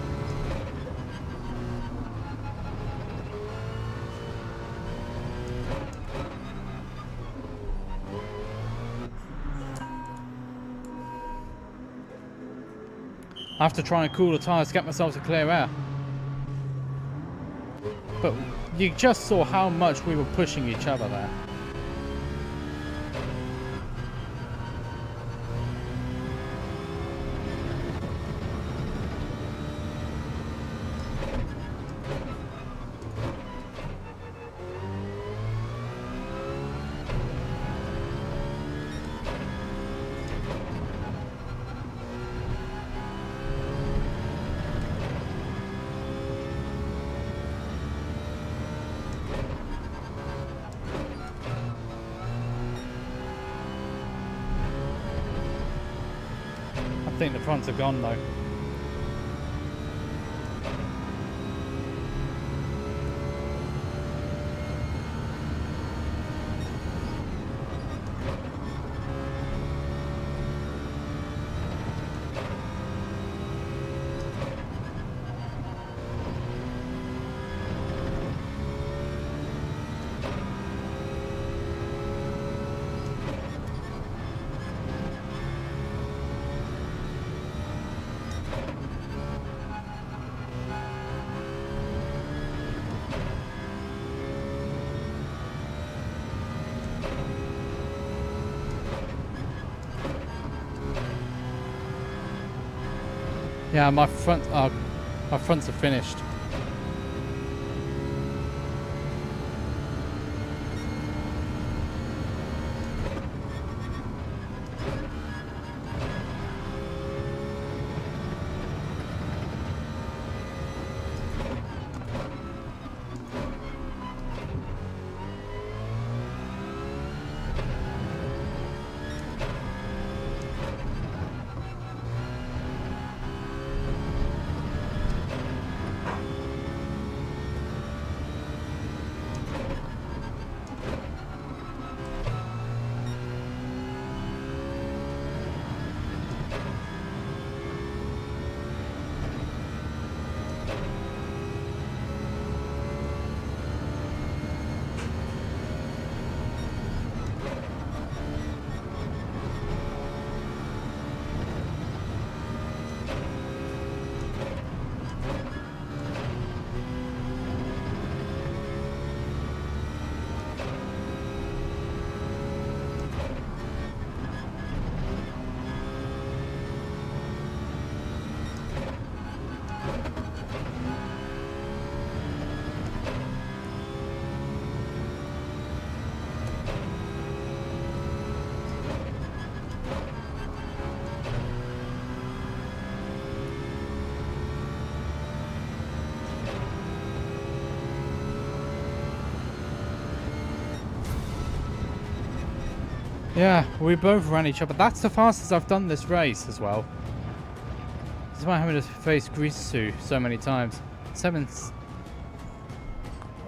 I have to try and cool the tires to get myself to clear air. But you just saw how much we were pushing each other there. I think the fronts are gone though. Yeah, my fronts are finished. Yeah, we both ran each other. That's the fastest I've done this race as well. Despite having to face Grisu so many times.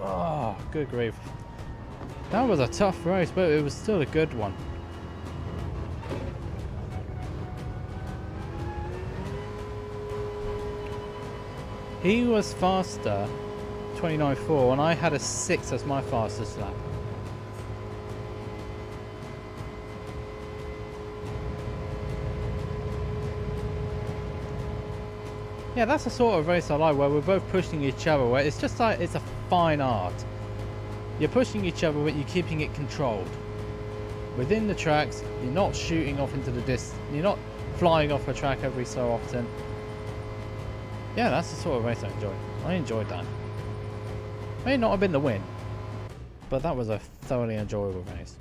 Oh, good grief. That was a tough race, but it was still a good one. He was faster, 29.4, and I had a 6 as my fastest lap. Yeah, that's the sort of race I like, where we're both pushing each other, where it's just like, it's a fine art. You're pushing each other, but you're keeping it controlled. Within the tracks, you're not shooting off into the distance, you're not flying off a track every so often. Yeah, that's the sort of race I enjoy. I enjoyed that. May not have been the win, but that was a thoroughly enjoyable race.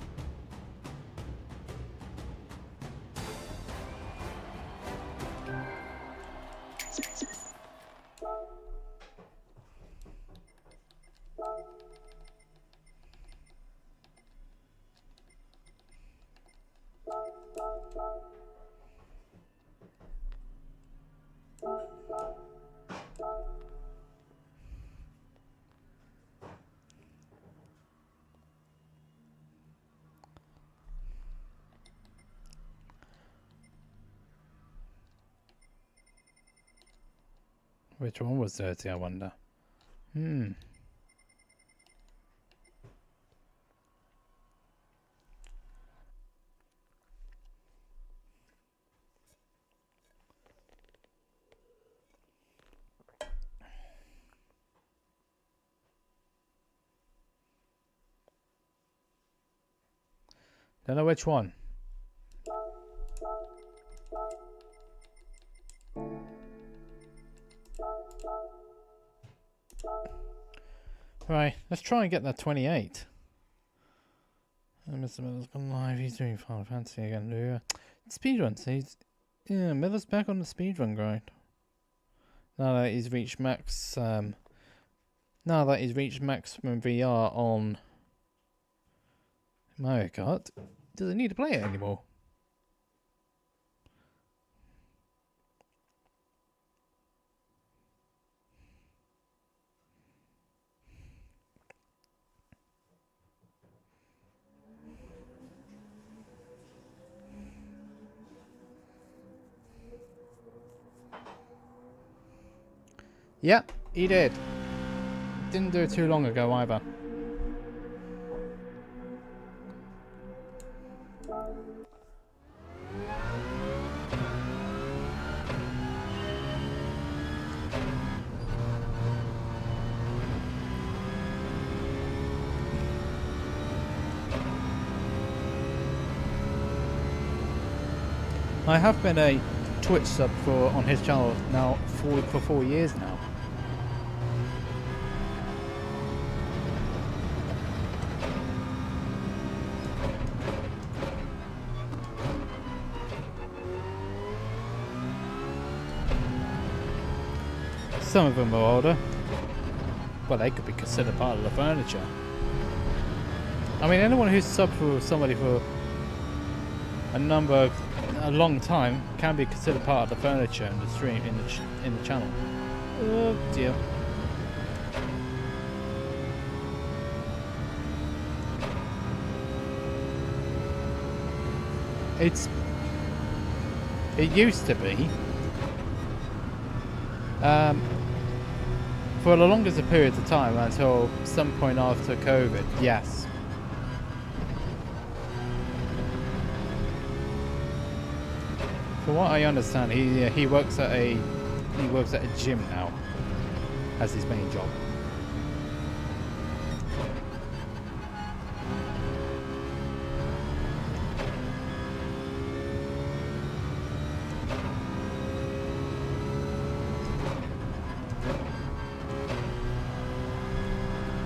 Which one was dirty, I wonder? Don't know which one. Right, let's try and get that 28. Mr. Miller's gone live. He's doing Final Fantasy again. Speedruns. Yeah, Miller's back on the speedrun grind. Now that he's reached max. Now that he's reached maximum VR on Mario Kart, doesn't need to play it anymore. Yeah, he did. Didn't do it too long ago either. I have been a Twitch sub for on his channel now for 4 years now. Some of them are older, but they could be considered part of the furniture. I mean, anyone who's subbed for somebody for a long time can be considered part of the furniture in the stream in the channel. Oh dear. It used to be for the longest period of time until some point after COVID, yes. From what I understand, he works at a gym now as his main job.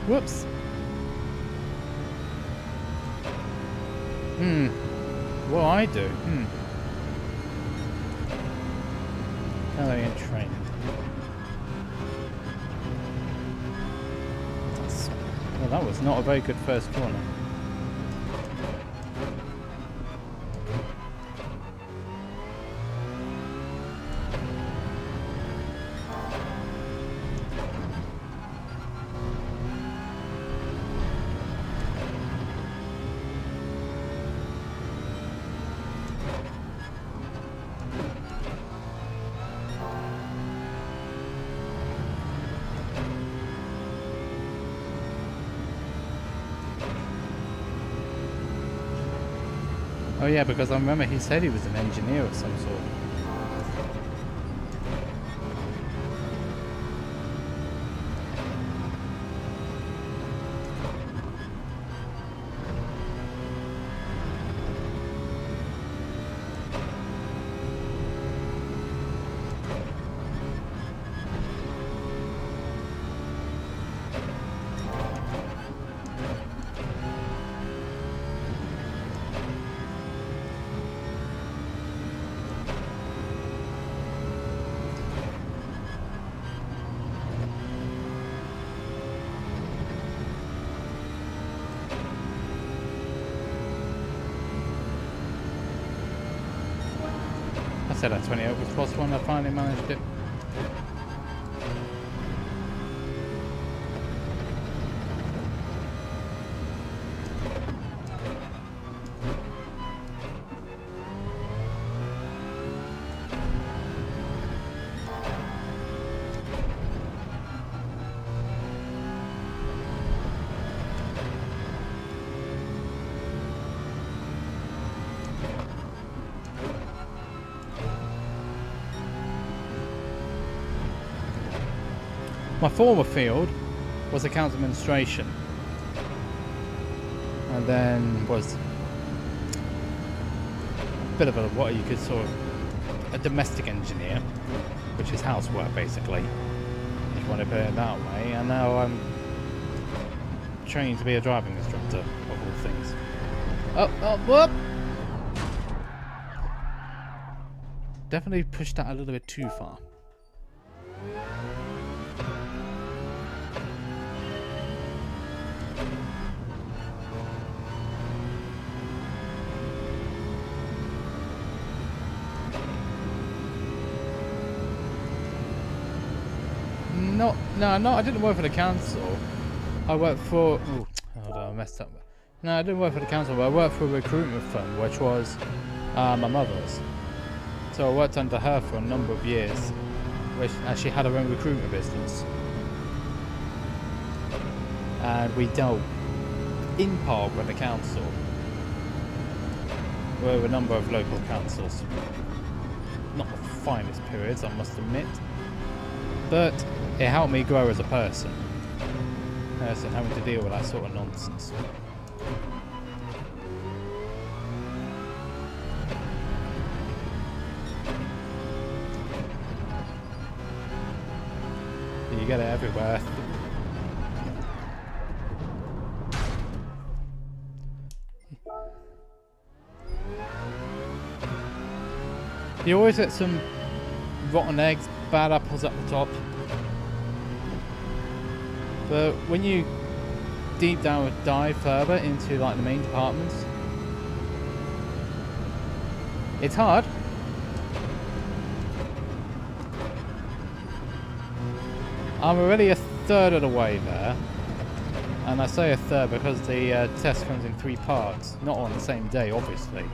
Whoops. What I do? How do I get trained? Well, that was not a very good first corner. Oh yeah, because I remember he said he was an engineer of some sort. I said that 28 was plus one, I finally managed it. My former field was accounts administration, and then was a bit of a, what you could sort of, a domestic engineer, which is housework basically, if you want to put it that way. And now I'm trained to be a driving instructor, of all things. Oh, whoop! Definitely pushed that a little bit too far. No, I didn't work for the council. I worked for... Oh, hold on, I messed up. No, I didn't work for the council, but I worked for a recruitment firm, which was my mother's. So I worked under her for a number of years, which actually had her own recruitment business. And we dealt in part with the council. With a number of local councils. Not the finest periods, I must admit. But it helped me grow as a person. So having to deal with that sort of nonsense. You get it everywhere. You always get some rotten eggs, bad apples at the top. But when you deep down dive further into like the main departments, it's hard. I'm already a third of the way there. And I say a third because the test comes in 3 parts. Not on the same day, obviously.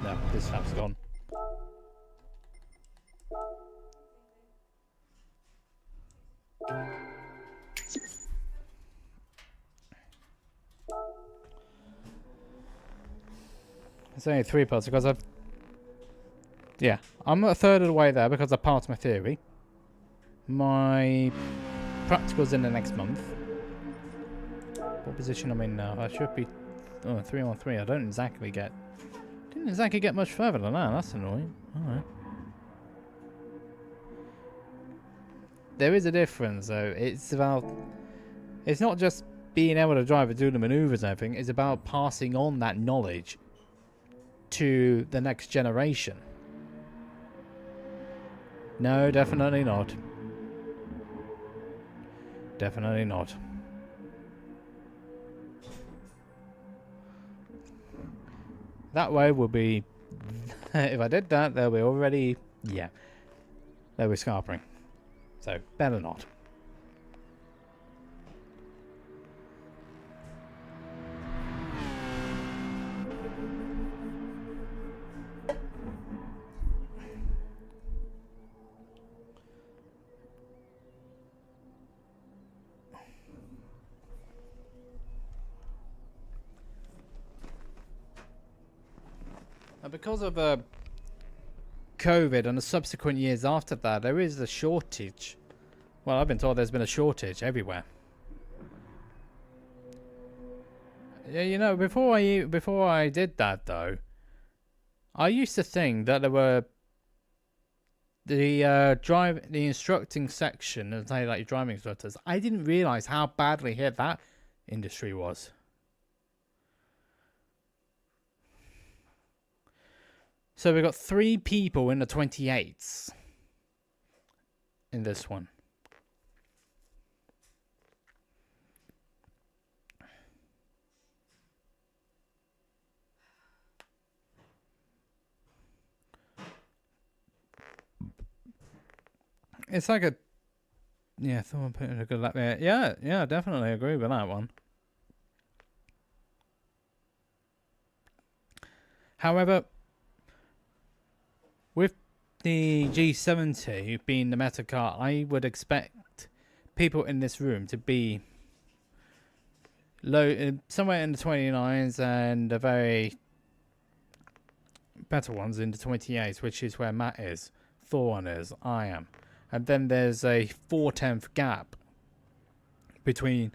No, this tap's gone. It's only 3 parts because I've... Yeah, I'm a third of the way there because I passed my theory. My practical's in the next month. What position I'm in now? I should be 3 on 3. I don't exactly get... Didn't exactly get much further than that. That's annoying. Alright. There is a difference though. It's about... It's not just being able to drive and do the maneuvers and everything. It's about passing on that knowledge to the next generation. No, definitely not. Definitely not. That way will be... if I did that, they'll be already... Yeah. They'll be scarpering. So, better not. And because of COVID and the subsequent years after that, there is a shortage. Well, I've been told there's been a shortage everywhere. Yeah, you know, before I did that though, I used to think that there were the instructing section, and say like driving instructors. I didn't realize how badly hit that industry was. So we've got 3 people in the 28s in this one. It's like a... Yeah, someone put in a good lap there. Yeah, definitely agree with that one. However... With the G70 being the meta car, I would expect people in this room to be low, somewhere in the 29s, and the very better ones in the 28s, which is where Matt is, Thorn is, I am. And then there's a 4/10 gap between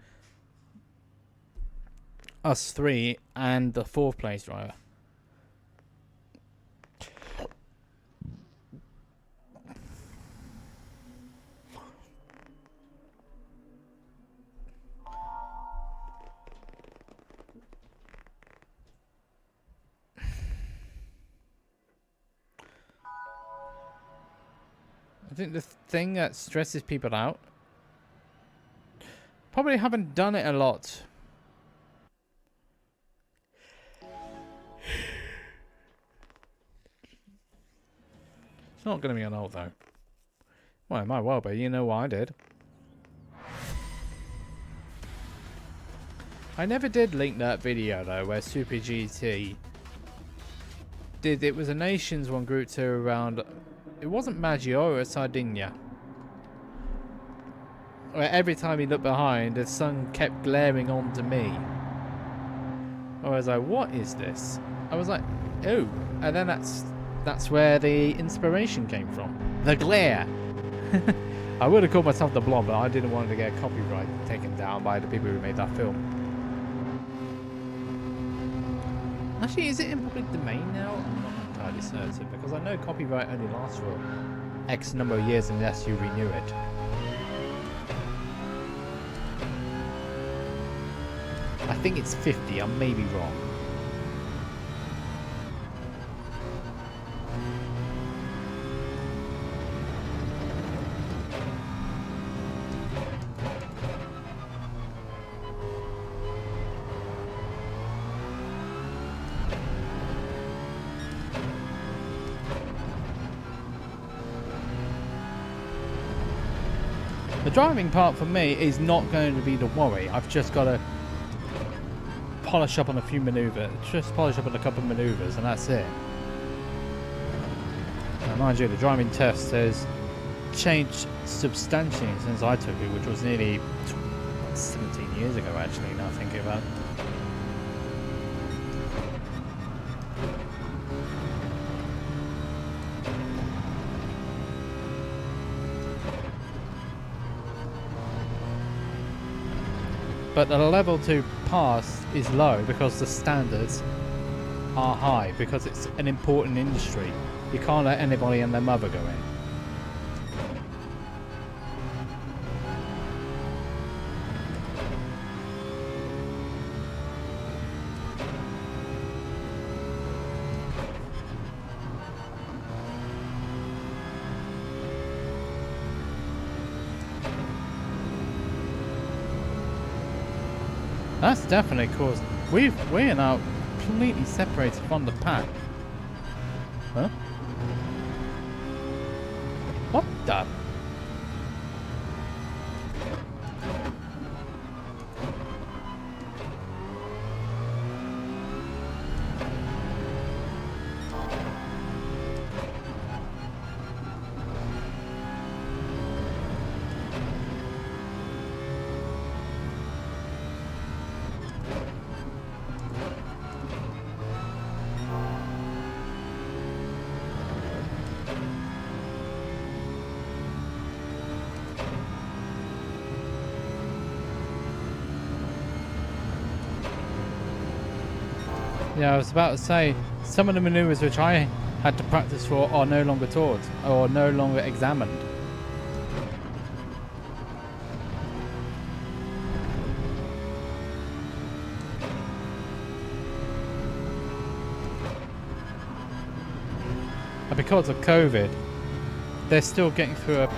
us 3 and the 4th place driver. I think the thing that stresses people out, probably haven't done it a lot. It's not going to be an old though. Well, it might well be. You know what I did. I never did link that video though, where Super GT did. It was a Nations one group 2 around. It wasn't Maggiore, it was Sardinia. Where every time he looked behind, the sun kept glaring onto me. I was like, what is this? I was like, oh. And then that's where the inspiration came from. The glare. I would have called myself the Blob, but I didn't want to get copyright taken down by the people who made that film. Actually, is it in public domain now? I'm not entirely certain, because I know copyright only lasts for X number of years unless you renew it. I think it's 50, I may be wrong. The driving part for me is not going to be the worry. I've just got to polish up on a few maneuvers, just polish up on a couple of maneuvers, and that's it. Now, mind you, the driving test has changed substantially since I took it, which was nearly 17 years ago, actually, now thinking about it. But the level 2 pass is low because the standards are high, because it's an important industry. You can't let anybody and their mother go in. That's definitely caused. We're now completely separated from the pack. Huh? What the? Yeah, I was about to say, some of the maneuvers which I had to practice for are no longer taught, or no longer examined. And because of COVID, they're still getting through a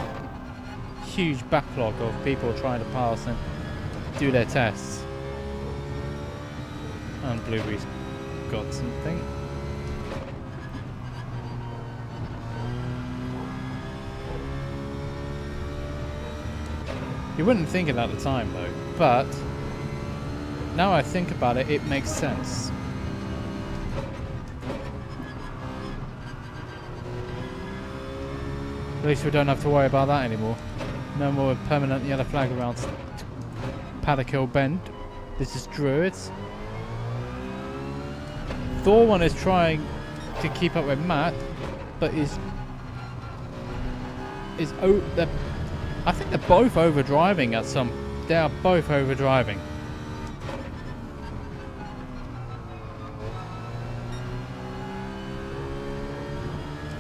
huge backlog of people trying to pass and do their tests. And Blueberry's got something. You wouldn't think it at the time though, but now I think about it, it makes sense. At least we don't have to worry about that anymore. No more permanent yellow flag around Paddock Hill Bend. This is Druids. Thor one is trying to keep up with Matt, but I think they're both overdriving at some. They are both overdriving.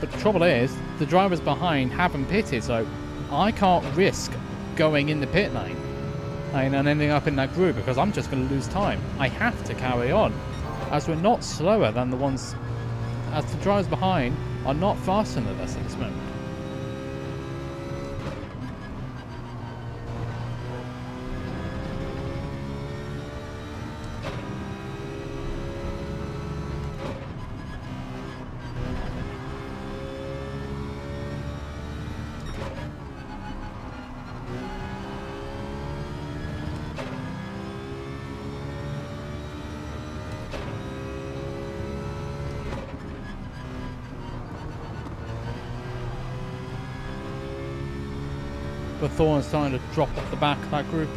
But the trouble is, the drivers behind haven't pitted, so I can't risk going in the pit lane and ending up in that group because I'm just going to lose time. I have to carry on, as we're not slower than the ones, as the drivers behind are not faster than us at this moment. But Thorn's starting to drop off the back of that group.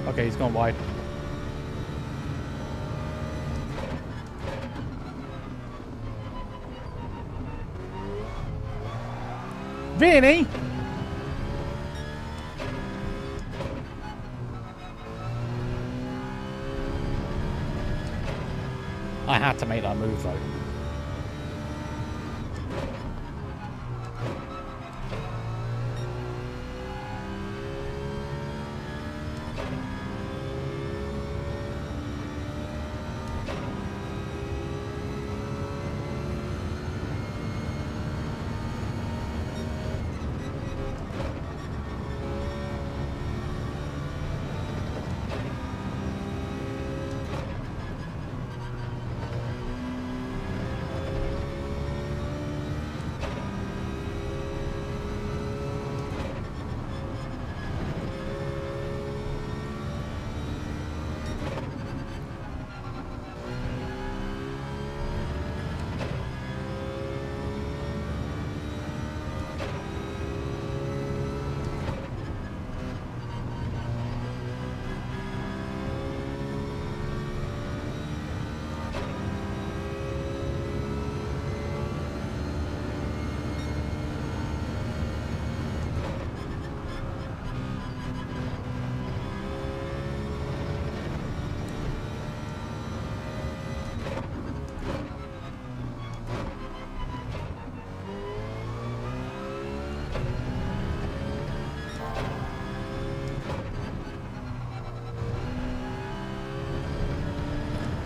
Okay, he's gone wide. Really? I had to make that move though.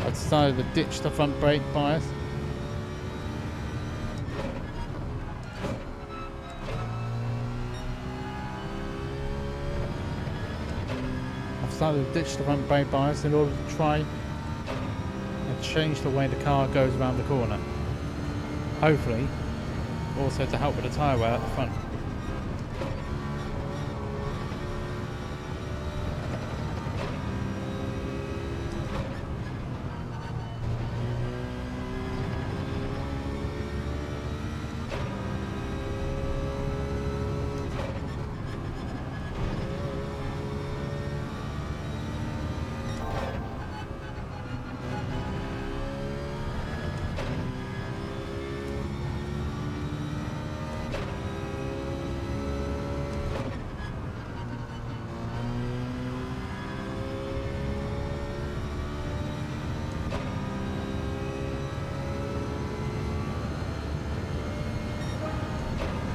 I decided to ditch the front brake bias. I've decided to ditch the front brake bias in order to try and change the way the car goes around the corner. Hopefully, also to help with the tyre wear at the front.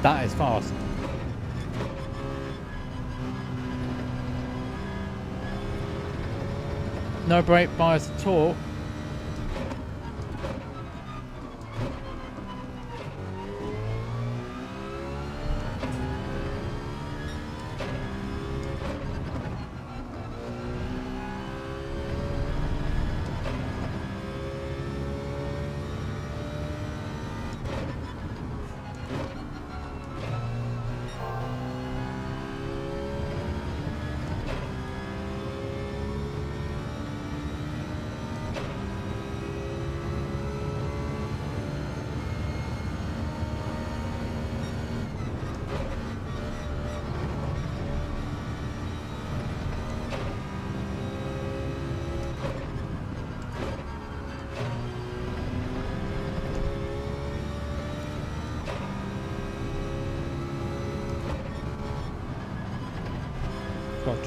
That is fast. No brake bias at all.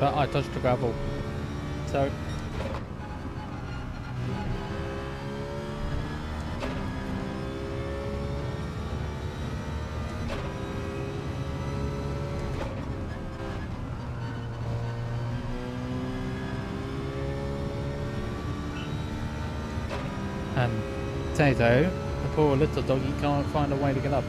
I touched the gravel, so and Tato, the poor little doggy, can't find a way to get up.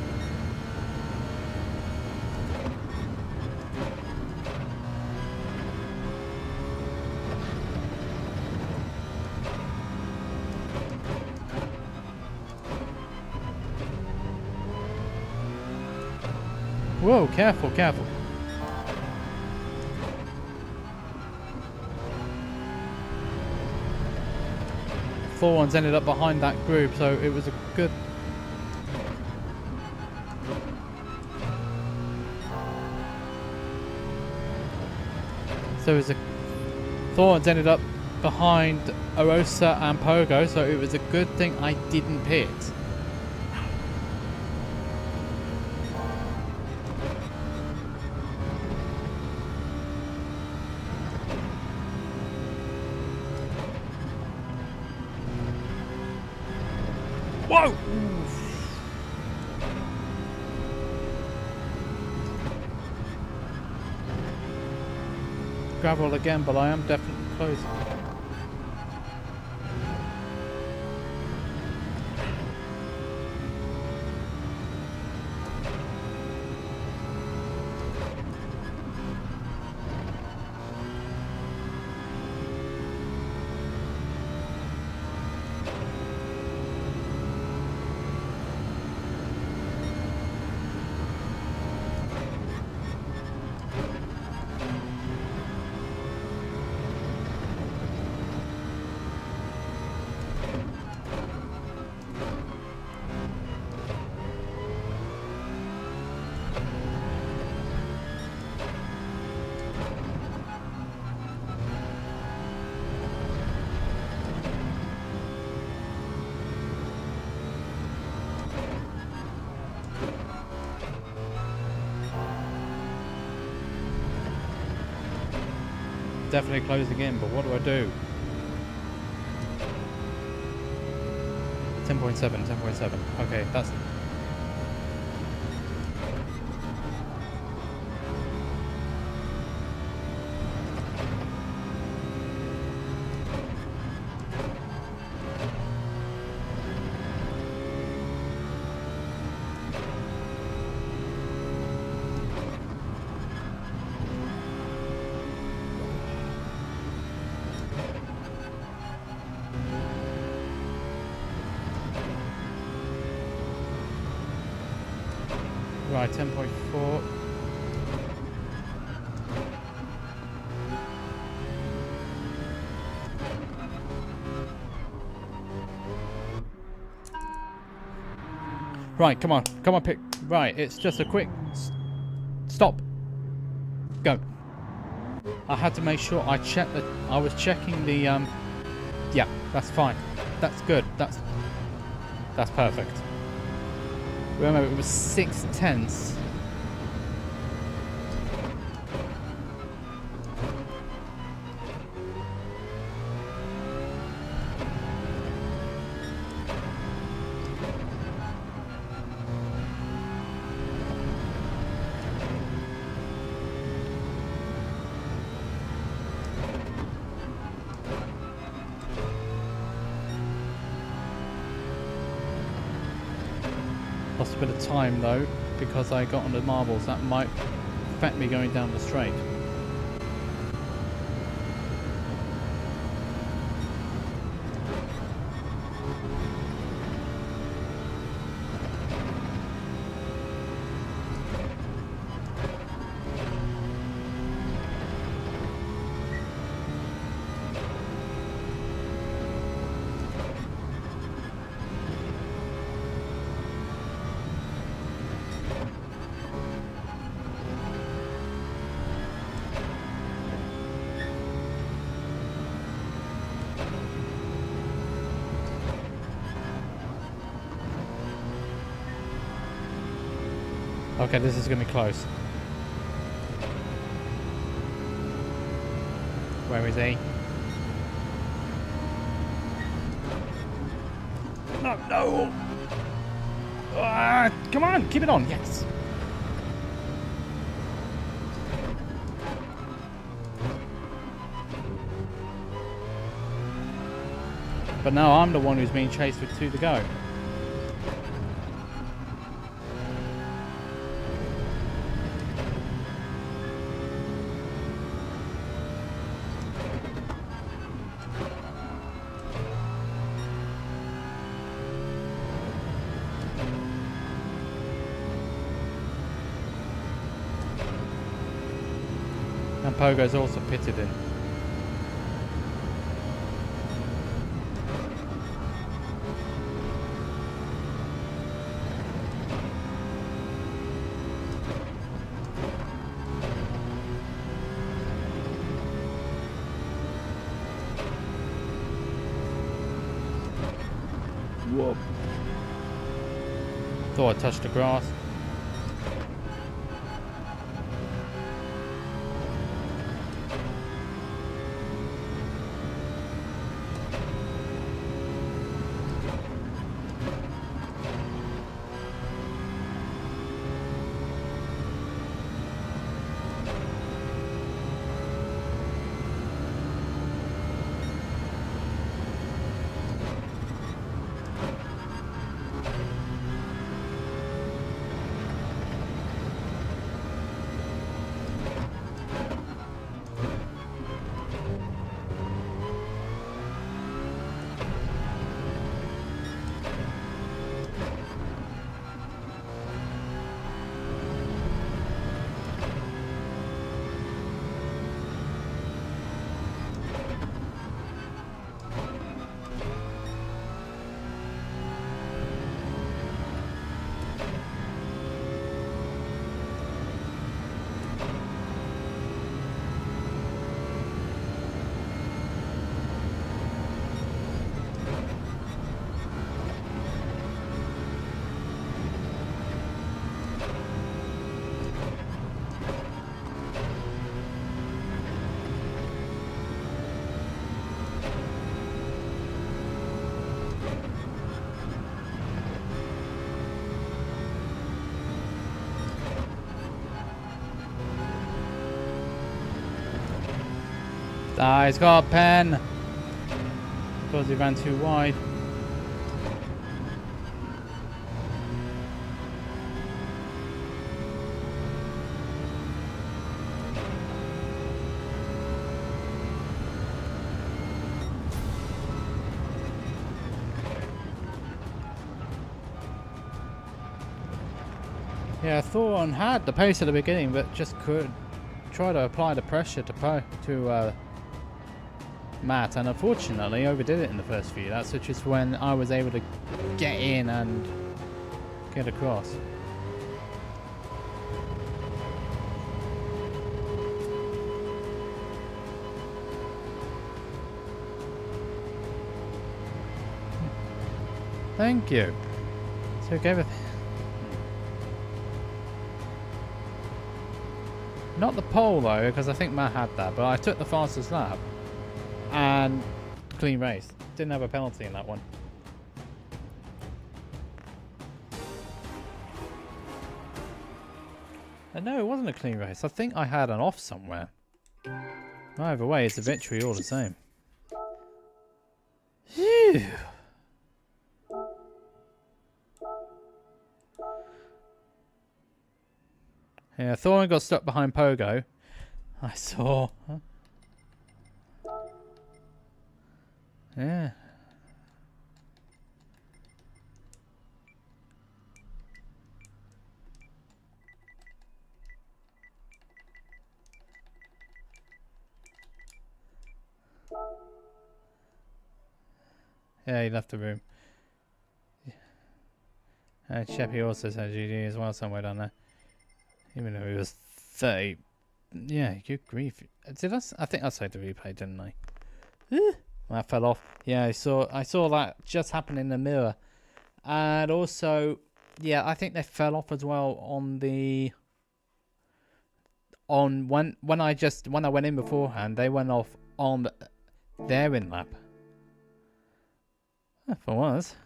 Whoa, careful, careful. Thorns ended up behind that group, so it was a good... Thorns ended up behind Arosa and Pogo, so it was a good thing I didn't pit. Whoa! Gravel again, but I am definitely closing. Definitely closing in, but what do I do? 10.7, 10.7. Okay, that's... Right, 10.4. Right, come on, pick. Right, it's just a quick stop. Go. I had to make sure I checked that. I was checking the. Yeah, that's fine. That's good. That's perfect. Remember, it was 6/10. Lost a bit of time though, because I got on the marbles. That might affect me going down the straight. Okay, this is going to be close. Where is he? No, no! Come on, keep it on, yes! But now I'm the one who's being chased with 2 to go. And Pogo's also pitted in. Whoa. Thought I touched the grass. Ah, he's got a pen. Because he ran too wide. Yeah, Thorn had the pace at the beginning, but just couldn't try to apply the pressure to Matt, and unfortunately overdid it in the first few laps, which is when I was able to get in and get across. Thank you. So gave it. Not the pole though, because I think Matt had that, but I took the fastest lap and clean race. Didn't have a penalty in that one. No, it wasn't a clean race. I think I had an off somewhere. Either way, it's a victory all the same. Phew. Yeah, Thorn got stuck behind Pogo. I saw. Huh? Yeah. Yeah, he left the room. And Sheppy also said GG as well somewhere down there. Even though he was 30. Yeah, good grief. Did I think I saved the replay, didn't I? That fell off. Yeah, I saw that just happen in the mirror. And also, yeah, I think they fell off as well on the when I went in beforehand, they went off on their in lap. For once.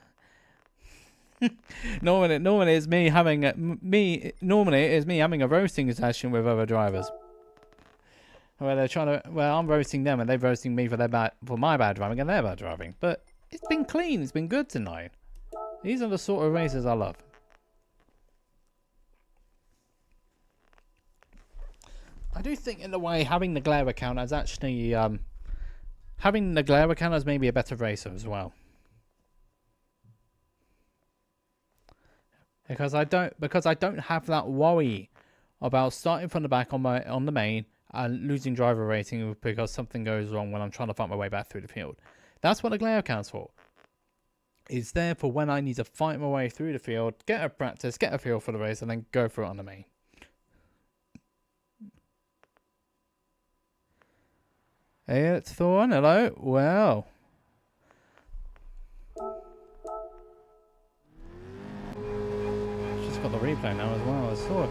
Normally it's me having a roasting session with other drivers, where they're trying to. Well, I'm roasting them and they're roasting me for my bad driving and their bad driving. But it's been clean. It's been good tonight. These are the sort of races I love. I do think, in a way, having the glare account as actually having the glare account as maybe a better racer as well. Because I don't have that worry about starting from the back on the main and losing driver rating because something goes wrong when I'm trying to fight my way back through the field. That's what the glare account's for. It's there for when I need to fight my way through the field, get a practice, get a feel for the race, and then go for it on the main. Hey, it's Thorn. Hello. Well. Got the replay now as well. I saw it.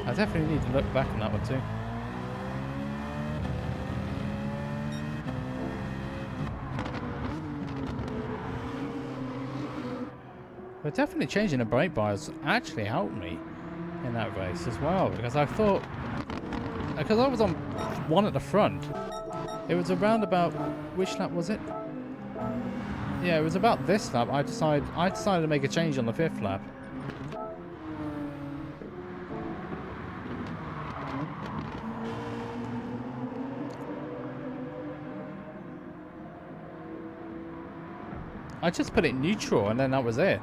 I definitely need to look back on that one too. But definitely changing the brake bars actually helped me in that race as well, because I thought. Because I was on one at the front. It was around about, which lap was it? Yeah, it was about this lap. I decided to make a change on the 5th lap. I just put it neutral and then that was it.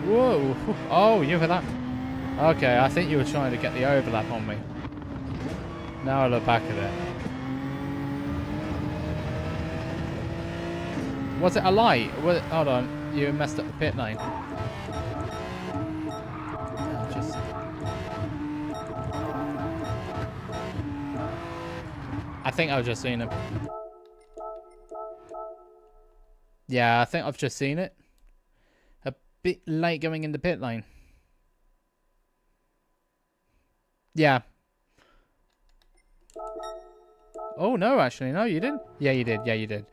Whoa! Oh, you heard that? Okay, I think you were trying to get the overlap on me. Now I look back at it. Was it a light? Hold on, you messed up the pit lane. I think I've just seen him. Yeah, I think I've just seen it. A bit late going in the pit lane. Yeah. Oh, no, actually. No, you didn't. Yeah, you did. Yeah, you did.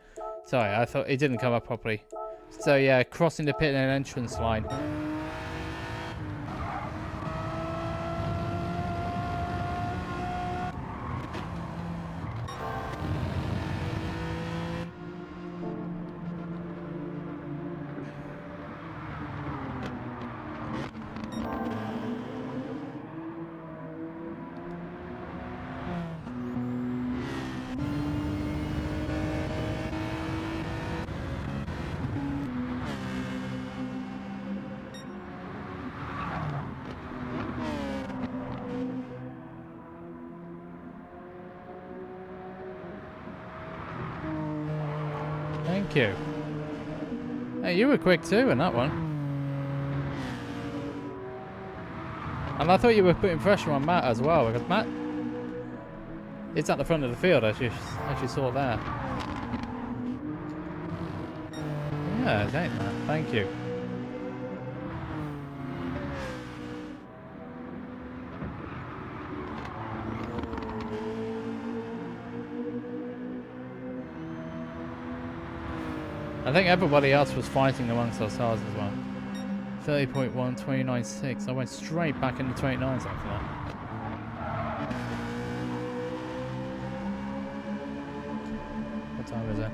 Sorry, I thought it didn't come up properly. So yeah, crossing the pit and entrance line. Thank you. Hey, you were quick too in that one. And I thought you were putting pressure on Matt as well, because Matt is at the front of the field, as you saw there. Yeah, it ain't that. Thank you. I think everybody else was fighting amongst ourselves as well. 30.1, 29.6. I went straight back into 29s after that. What time is it?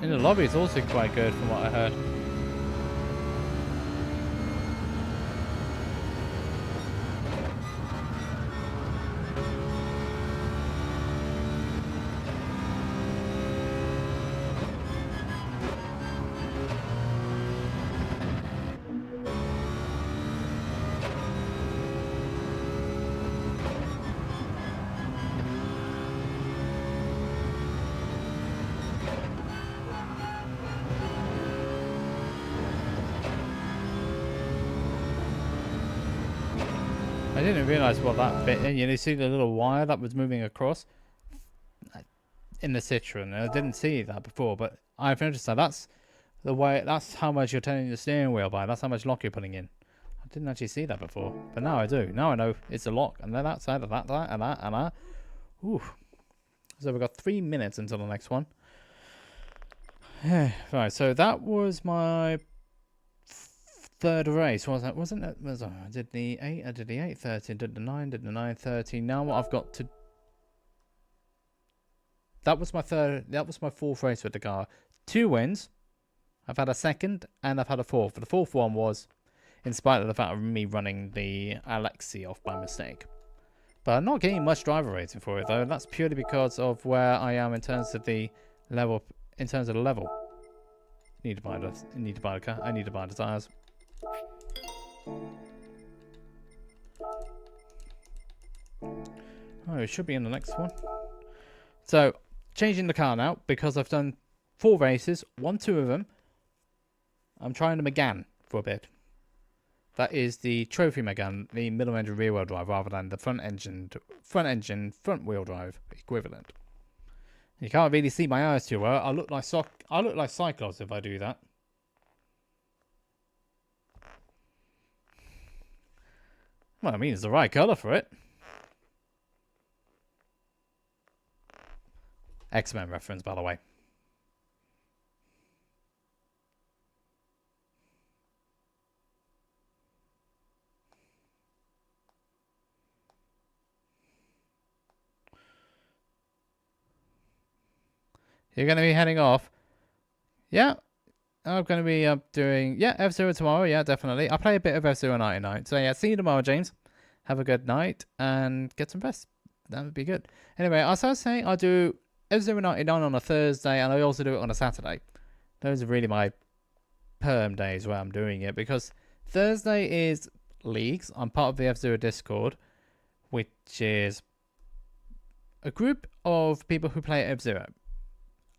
In the lobby it's also quite good from what I heard. I didn't realise what that bit in. You see the little wire that was moving across in the Citroen. I didn't see that before, but I've noticed that. That's the way. That's how much you're turning the steering wheel by. That's how much lock you're putting in. I didn't actually see that before, but now I do. Now I know it's a lock, and then that side of that, and that, and that. Ooh. So we've got 3 minutes until the next one. Right. So that was my third race, wasn't it? I did the 8, I did the 8:30, did the 9, did the 9:30. Now what I've got to... That was my fourth race with the car. 2 wins. I've had a second and I've had a fourth. The fourth one was in spite of the fact of me running the Alexi off by mistake. But I'm not getting much driver rating for it though. That's purely because of where I am in terms of the level. Need to buy the car. I need to buy the tires. Oh, it should be in the next one. So, changing the car now because I've done 4 races, won 2 of them. I'm trying the Megane for a bit. That is the trophy Megane, the middle engine rear wheel drive, rather than the front engine front wheel drive equivalent. You can't really see my eyes too well. I look like Cyclops if I do that. Well, I mean, it's the right colour for it. X-Men reference, by the way. You're going to be heading off? Yeah. I'm going to be doing... Yeah, F-Zero tomorrow. Yeah, definitely. I'll play a bit of F-Zero 99. So, yeah, see you tomorrow, James. Have a good night and get some rest. That would be good. Anyway, as I was saying, I'll do F-Zero 99 on a Thursday and I also do it on a Saturday. Those are really my perm days where I'm doing it because Thursday is leagues. I'm part of the F-Zero Discord, which is a group of people who play F-Zero.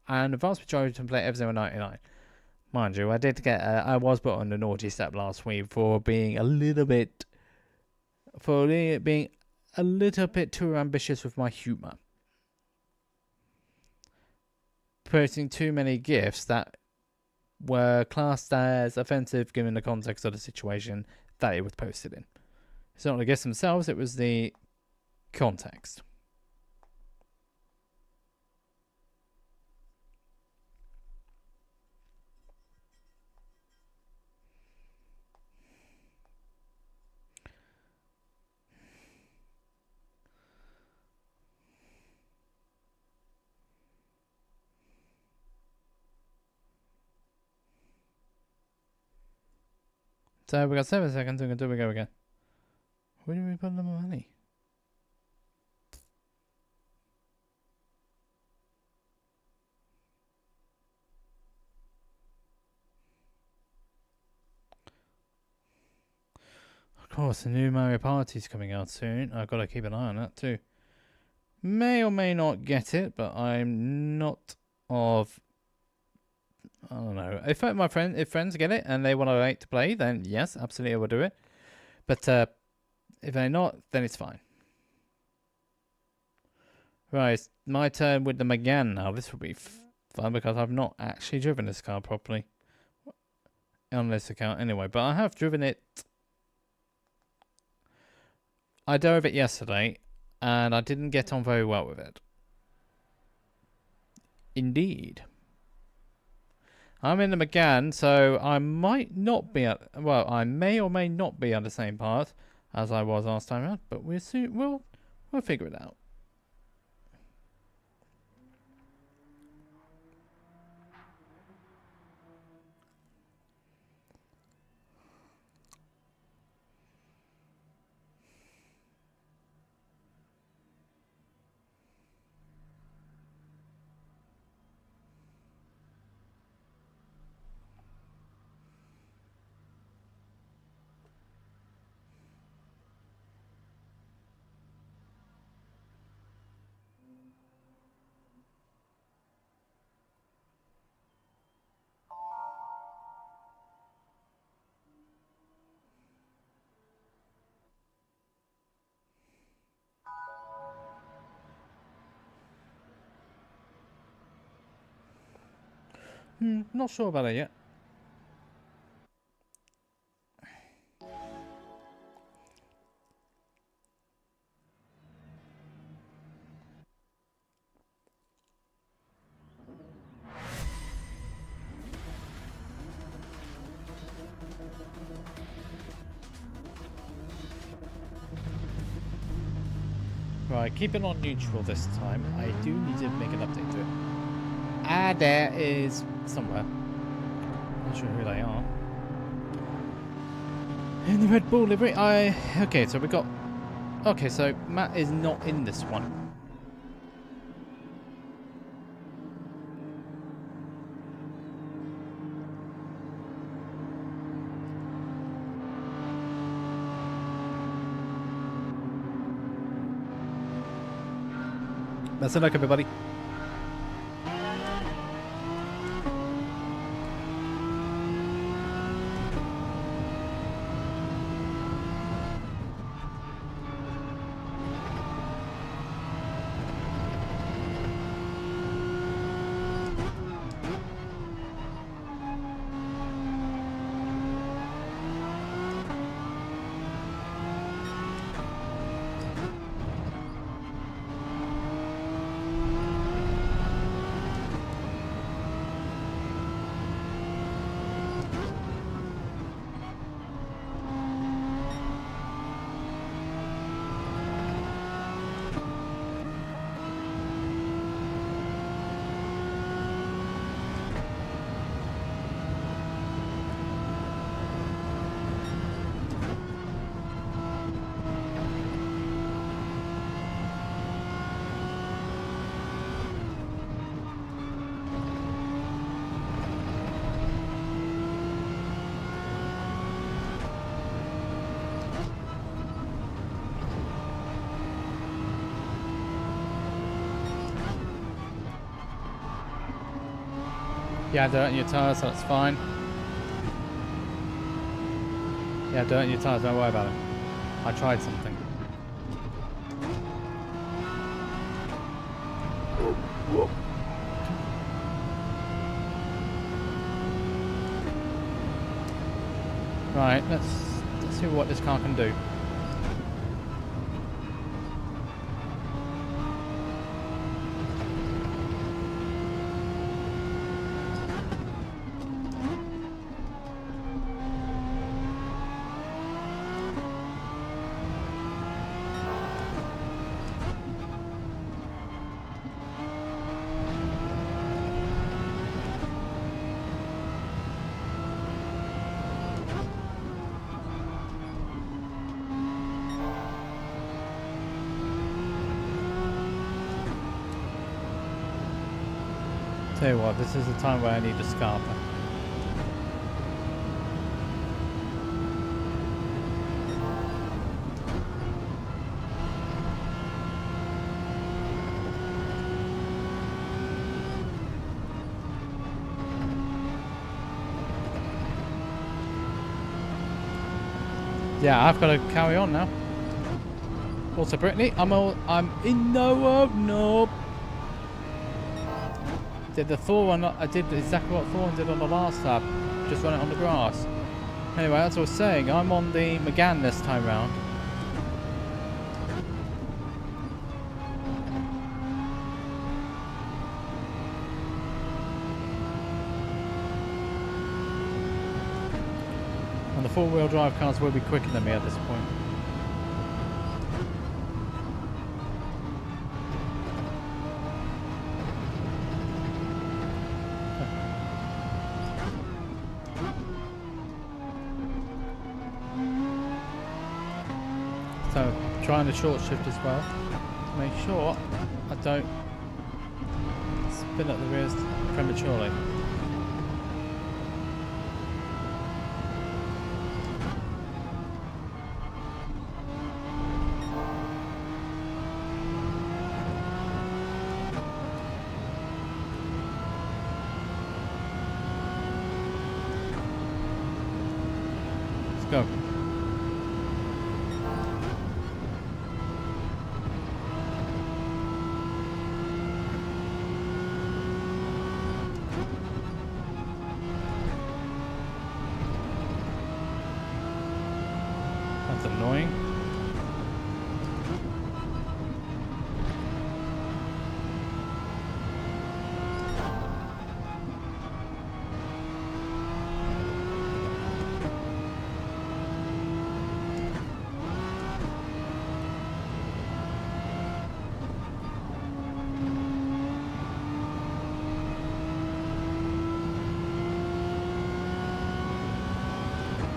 And the vast majority of them play F-Zero 99. Mind you, I did get. I was put on the naughty step last week for being a little bit, too ambitious with my humour, posting too many gifs that were classed as offensive given the context of the situation that it was posted in. It's not the gifs themselves; it was the context. So we got 7 seconds until we go again. Where do we put the money? Of course, the new Mario Party's coming out soon. I've got to keep an eye on that too. May or may not get it, but I'm not of... I don't know. If friends get it and they want to play, then yes, absolutely I will do it. But if they're not, then it's fine. Right, it's my turn with the Megane now. This will be fun because I've not actually driven this car properly on this account anyway. But I have driven it. I drove it yesterday and I didn't get on very well with it. Indeed. I'm in the Megane, so I might not be at... Well, I may or may not be on the same path as I was last time around, but we'll figure it out. Not sure about it yet. Right, keep it on neutral this time. I do need to make an update to it. Ah, there is somewhere. Not sure who they are. In the Red Bull livery, okay, so we got... Okay, so Matt is not in this one. Best of luck, everybody. Yeah, dirt in your tyres, so that's fine. Yeah, dirt in your tyres, don't worry about it. I tried something. Right, let's see what this car can do. Tell you what, this is the time where I need a scarper. Yeah, I've got to carry on now. Also, Brittany, I'm in no. Did the Thor one? I did exactly what Thor did on the last lap. Just run it on the grass. Anyway, as I was saying, I'm on the Megane this time round. And the four-wheel drive cars will be quicker than me at this point. So, trying the short shift as well to make sure I don't spin up the rears prematurely. Let's go. That's annoying.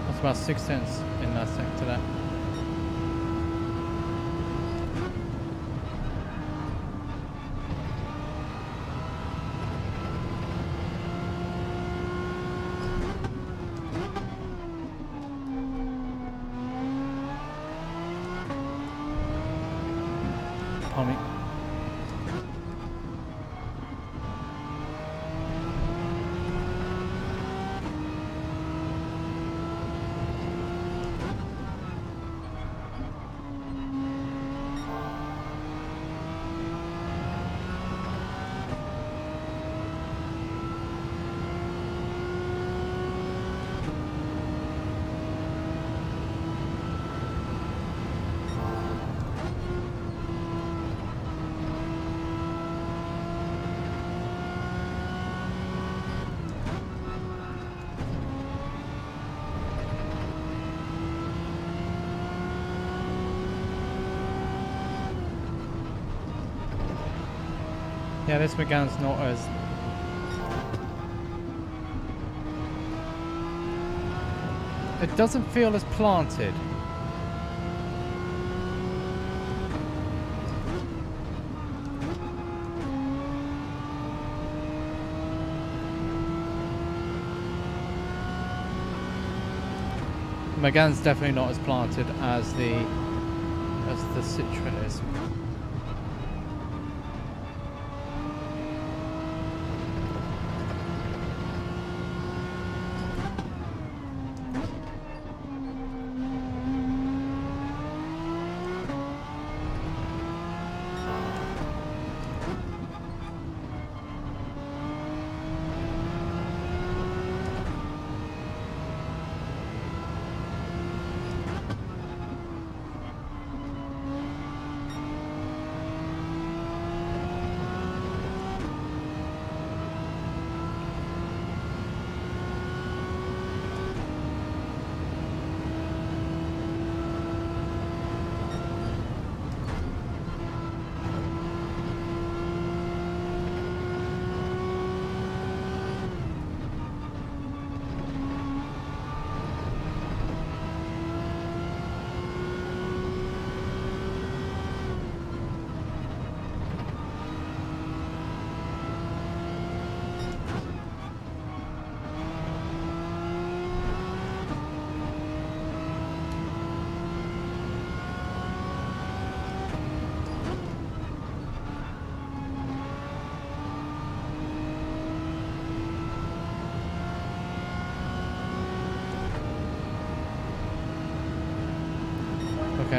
That's about 6/10 in that sector there. Pardon me. Yeah, this Megane's not as... It doesn't feel as planted. Megane's definitely not as planted as the Citroen is.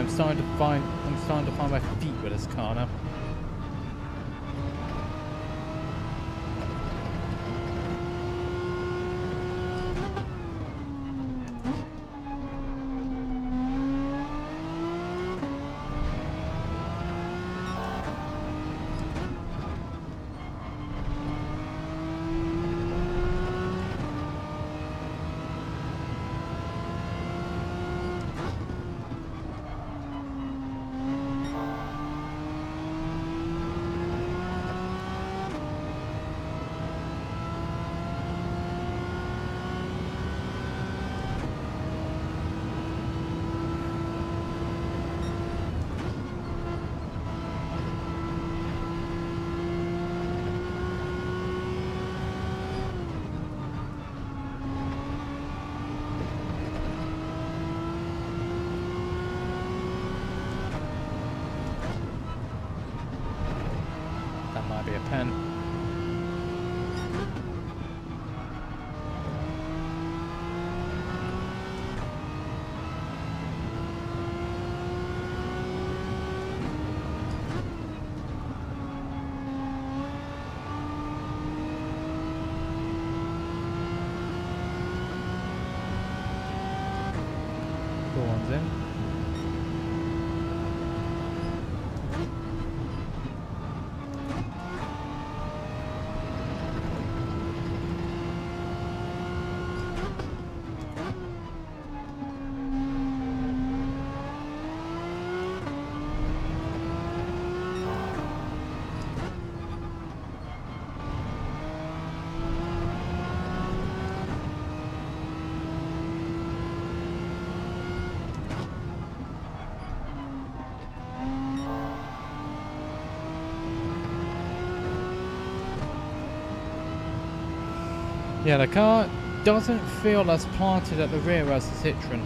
I'm starting to find my feet with this car now. Be a pen. Go on then. Yeah, the car doesn't feel as planted at the rear as the Citroen.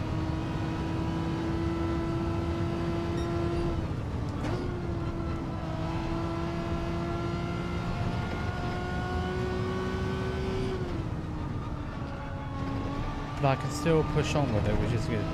But I can still push on with it, which is good.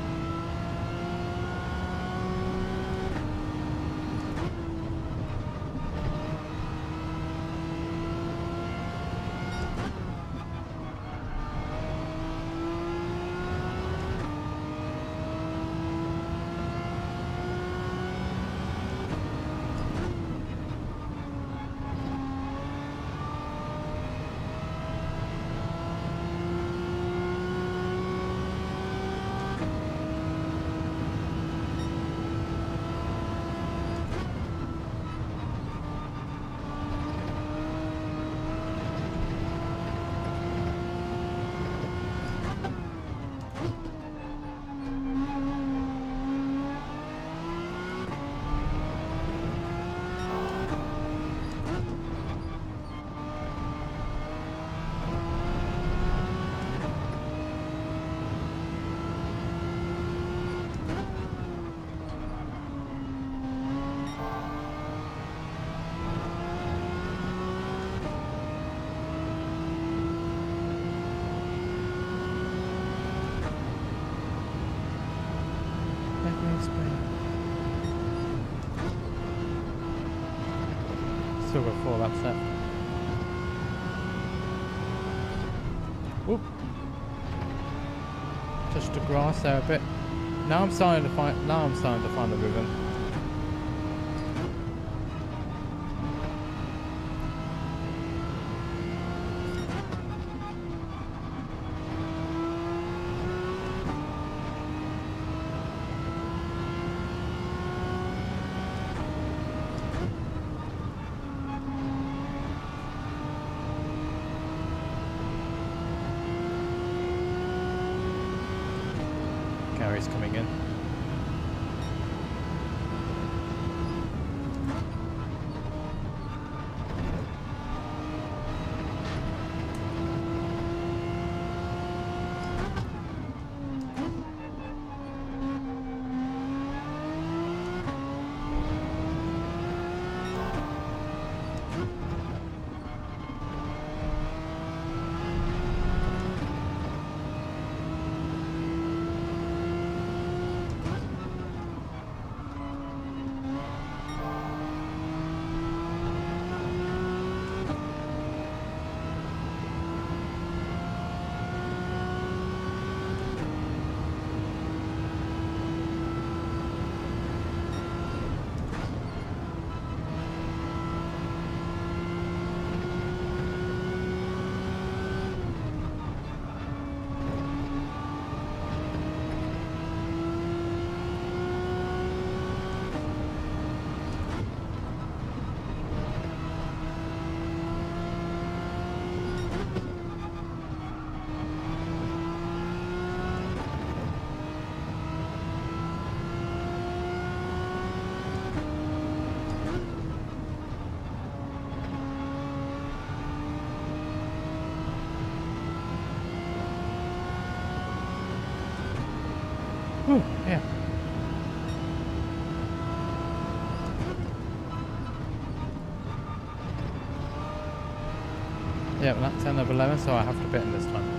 Still got 4 laps left. Whoop. Touched the grass there a bit. Now I'm starting to find the rhythm. Gary's coming in. Yeah, well, that's 10 of 11, so I have to pit in this time.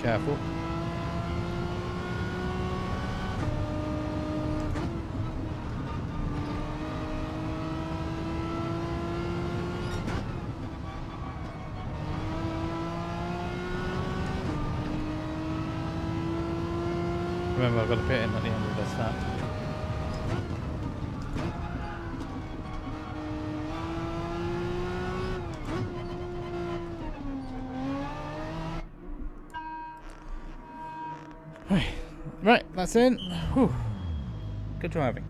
Careful. Remember, I've got to pit in at the end of this lap. Right, that's in. Whew. Good driving.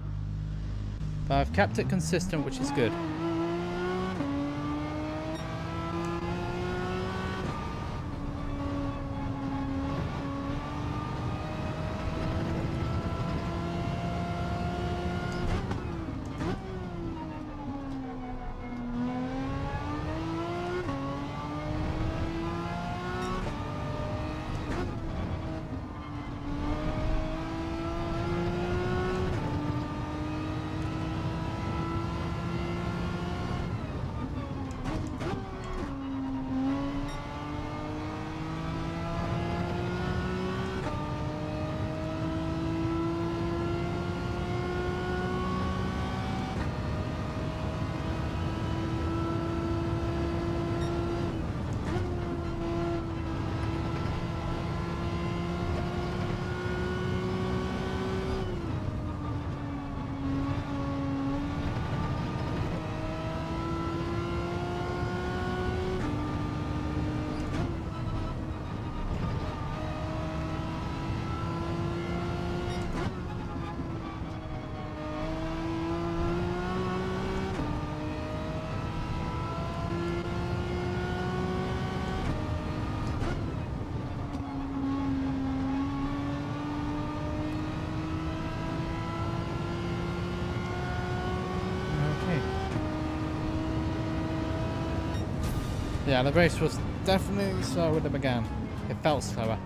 But I've kept it consistent, which is good. Yeah, the race was definitely slower than it began. It felt slower.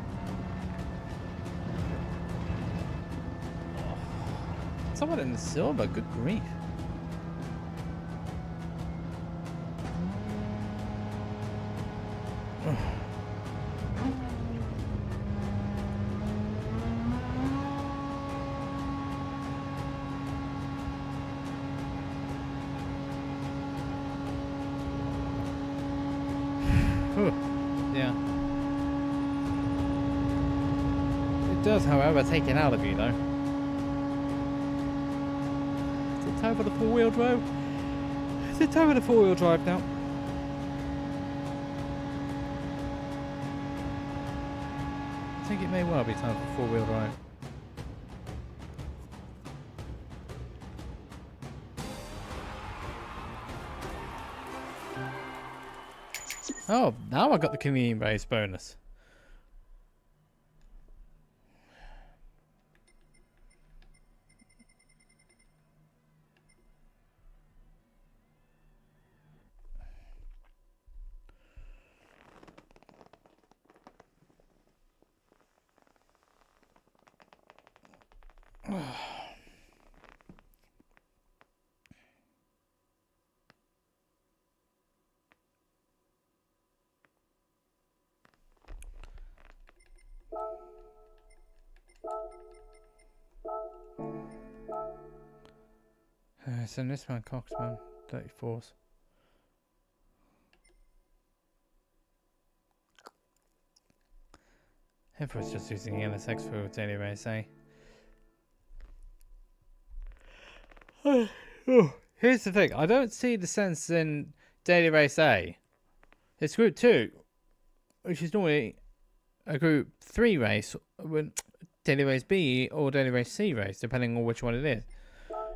Someone in the silver, good grief. Yeah. It does, however, take it out of you, though. Is it time for the four-wheel drive? Is it time for the four-wheel drive now? I think it may well be time for four-wheel drive. Oh, now I got the community base bonus. So this man, Coxman, 34s. Everyone's just using the NSX fields anyway, say. Oh, Here's the thing. I don't see the sense in Daily Race A. It's Group 2, which is normally a Group 3 race, Daily Race B or Daily Race C race, depending on which one it is,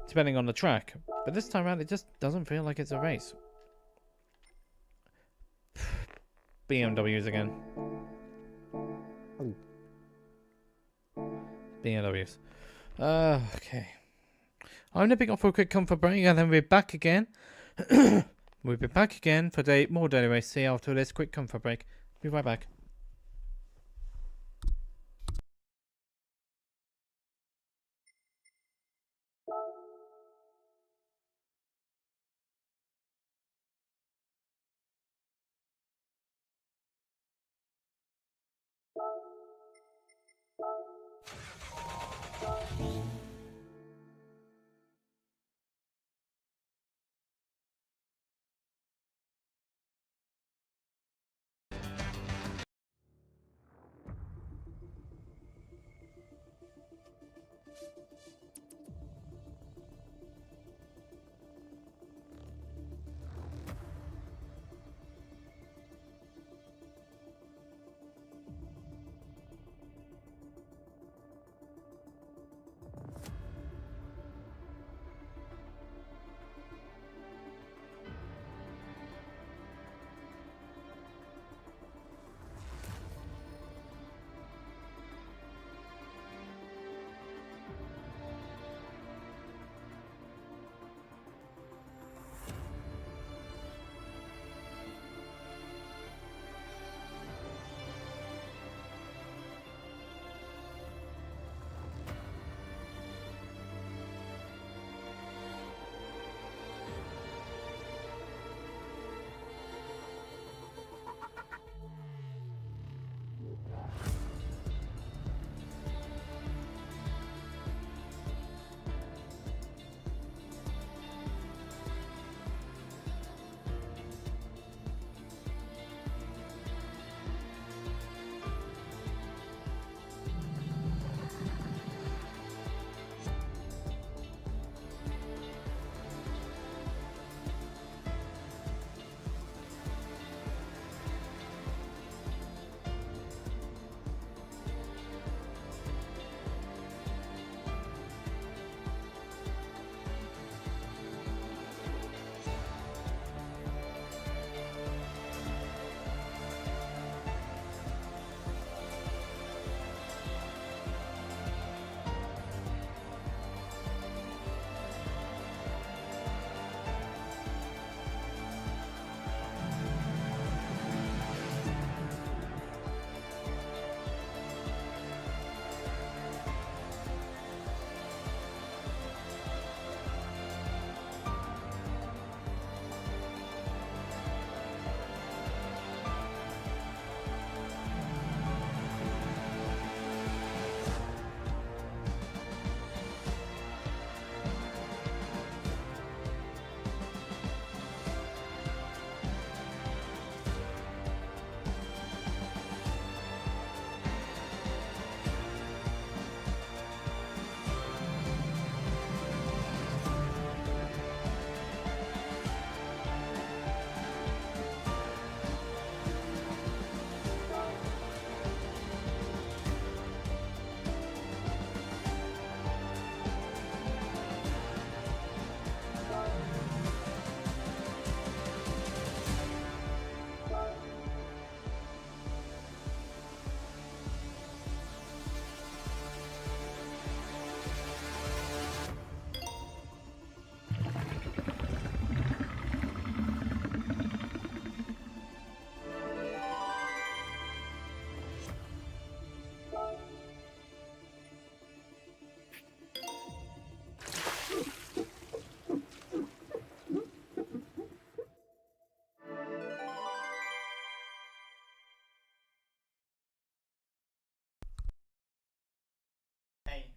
depending on the track. But this time around, it just doesn't feel like it's a race. BMWs again. BMWs. Okay. I'm nipping off for a quick comfort break, and then we'll be back again. We'll be back again for more Daily Race C after this quick comfort break. Be right back.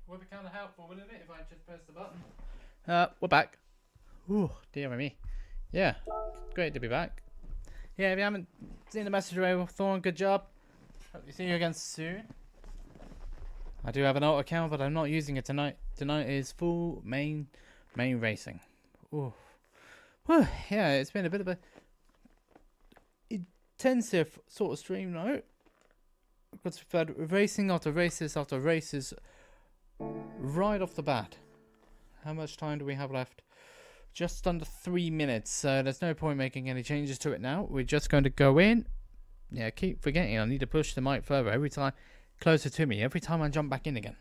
Would be kind of helpful, wouldn't it, if I just press the button? We're back. Ooh, dear me. Yeah, great to be back. Yeah, if you haven't seen the message away, Thorn, good job. Hope to see you again soon. I do have an alt account, but I'm not using it tonight. Tonight is full main racing. Ooh, Well, yeah, it's been a bit of a intensive sort of stream now. Because we've had racing after races after races right off the bat. How much time do we have left? Just under 3 minutes, so there's no point making any changes to it now. We're just going to go in. Yeah, keep forgetting I need to push the mic further every time, closer to me, every time I jump back in again.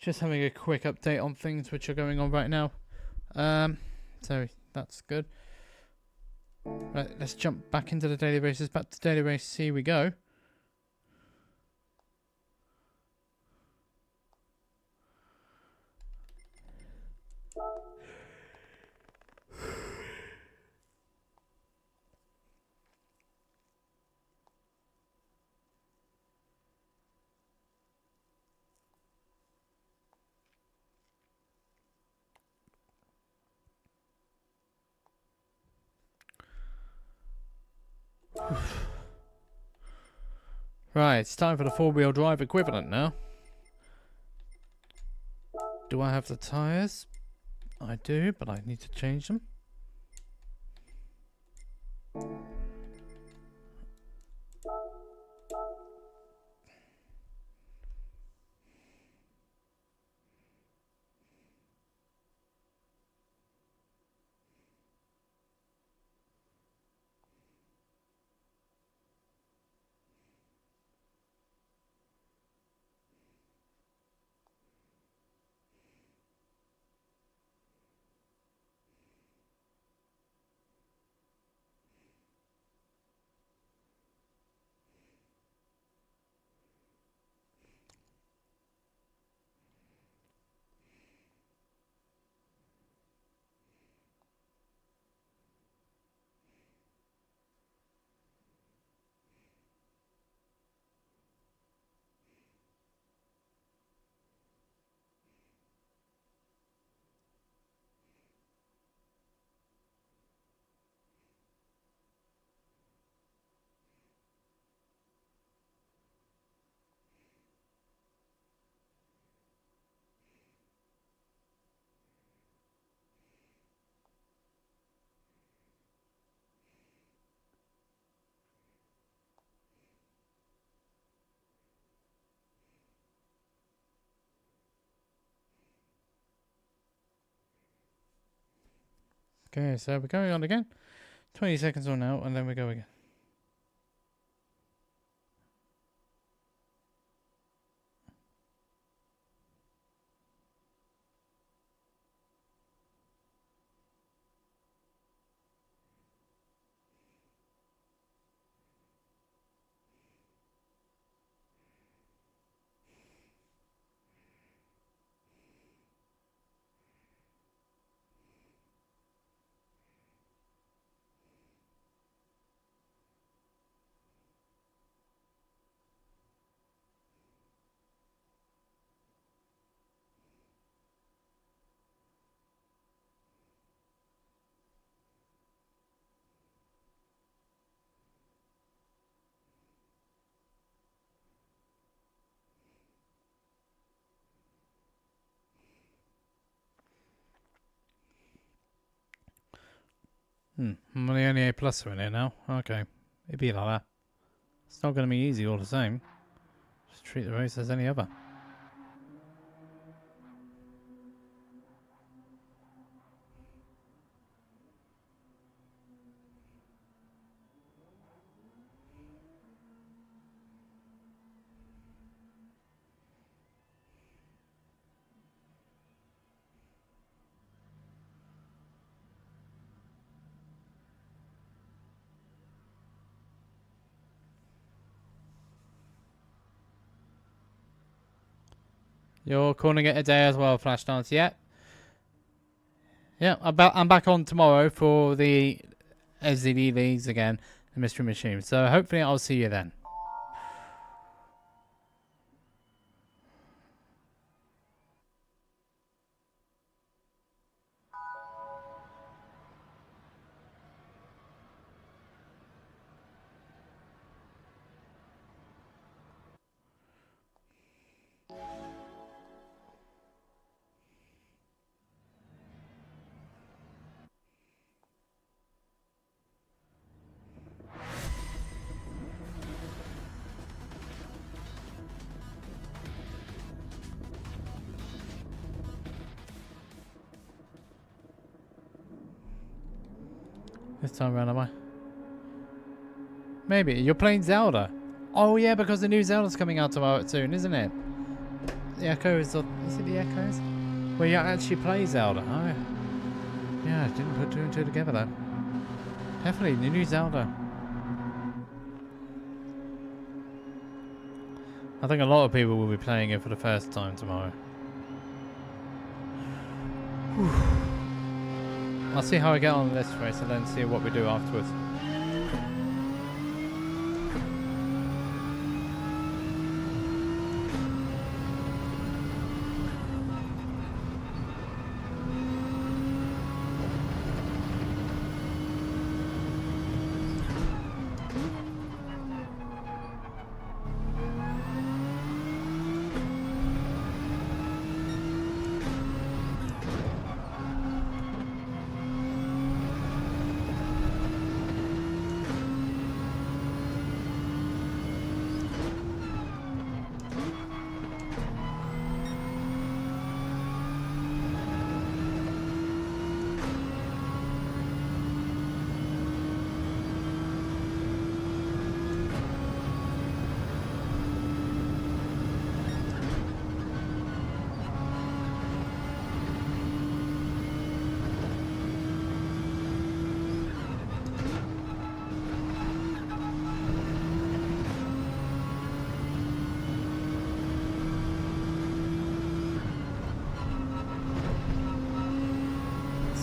Just having a quick update on things which are going on right now. So that's good. Right, let's jump back into the daily races. Back to daily races. Here we go. Right, it's time for the four-wheel drive equivalent now. Do I have the tyres? I do, but I need to change them. Okay, so we're going on again. 20 seconds on now, and then we go again. I'm the only A plus in here now. Okay, it'd be like that. It's not going to be easy all the same. Just treat the race as any other. You're calling it a day as well, Flashdance. Yeah. Yeah, I'm back on tomorrow for the SZD leagues again, the Mystery Machine. So hopefully I'll see you then. This time around, am I? Maybe. You're playing Zelda. Oh, yeah, because the new Zelda's coming out tomorrow soon, isn't it? The Echoes. Is it the Echoes? Where you actually play Zelda. Oh, yeah, I didn't put two and two together, though. Definitely, the new Zelda. I think a lot of people will be playing it for the first time tomorrow. Whew. I'll see how I get on this race and then see what we do afterwards.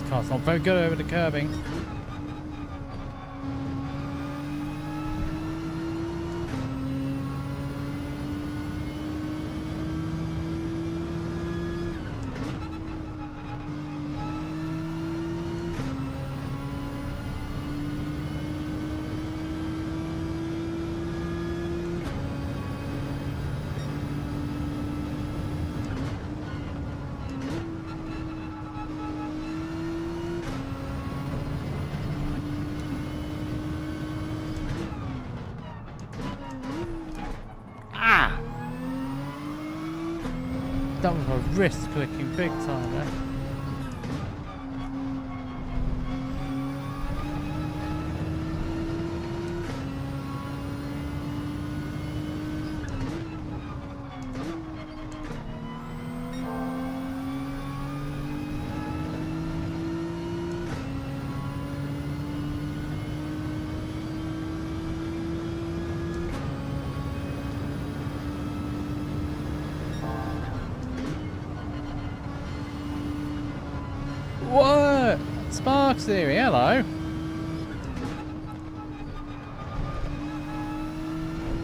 Car's not very good over the curbing. That was my wrist clicking big time there. What? Sparks Theory, hello.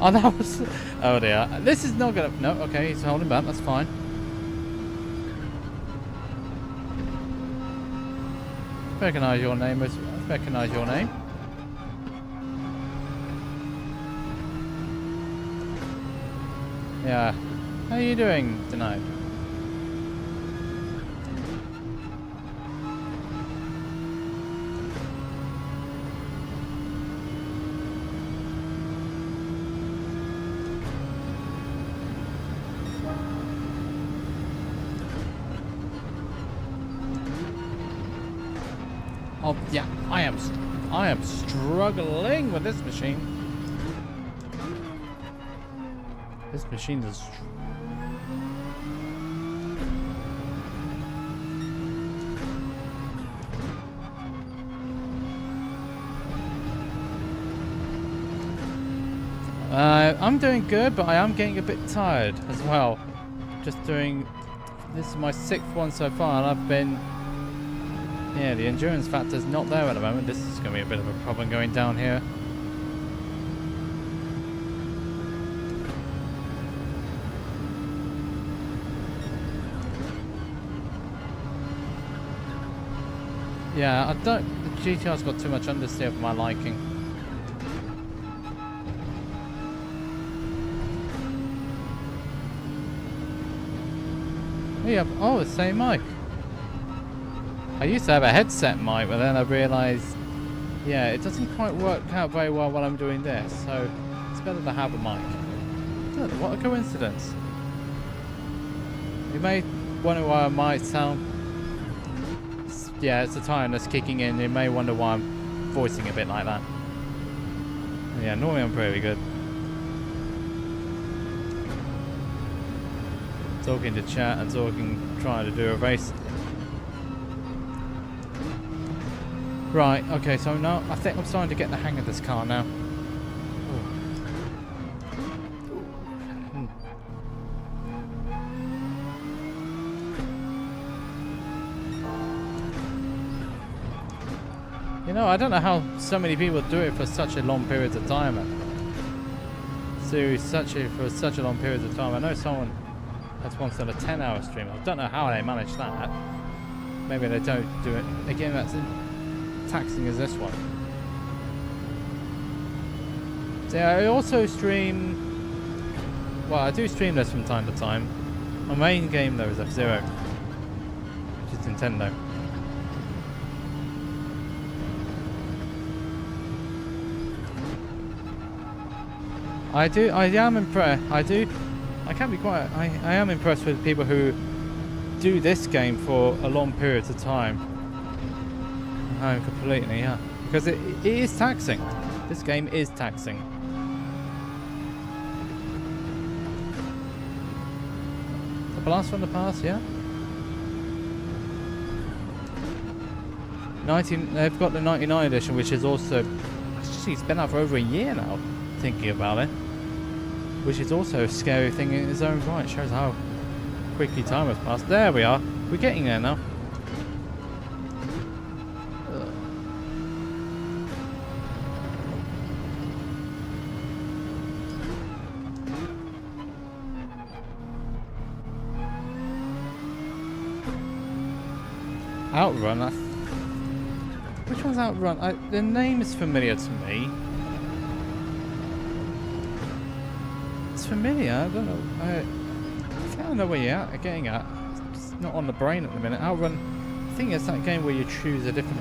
Oh, that was... Oh dear. This is not gonna... No, okay, he's holding back, that's fine. Recognise your name. Recognise your name. Yeah. How are you doing tonight? Oh yeah, I am struggling with this machine. This machine is. I'm doing good, but I am getting a bit tired as well. Just doing. This is my 6th one so far, and I've been. Yeah, the endurance factor's not there at the moment. This is going to be a bit of a problem going down here. Yeah, I don't... The GTR's got too much understeer for my liking. Yeah, oh, the same mic. I used to have a headset mic, but then I realised, yeah, it doesn't quite work out very well when I'm doing this, so it's better to have a mic. Oh, what a coincidence. You may wonder why I might sound... Yeah, it's the time that's kicking in. You may wonder why I'm voicing a bit like that. Yeah, normally I'm pretty good. Talking to chat and trying to do a race. Right, okay, so now I think I'm starting to get the hang of this car now. You know, I don't know how so many people do it for such a long period of time. Seriously, for such a long period of time. I know someone that's once done a 10-hour stream. I don't know how they manage that. Maybe they don't do it. Again, that's taxing as this one. So yeah, I also stream... Well, I do stream this from time to time. My main game, though, is F-Zero. Which is Nintendo. I am impressed. I can be quite. I am impressed with people who do this game for a long period of time. Oh, completely, yeah. Because it is taxing. This game is taxing. A blast from the past, yeah. They've got the 99 edition, which is also. Actually, it's been out for over a year now. Thinking about it, which is also a scary thing in its own right. It shows how quickly time has passed. There we are. We're getting there now. Outrun. Which one's Outrun? The name is familiar to me. Familiar, I don't know. I don't know where you're getting at. It's not on the brain at the minute. Outrun. I think it's that game where you choose a different.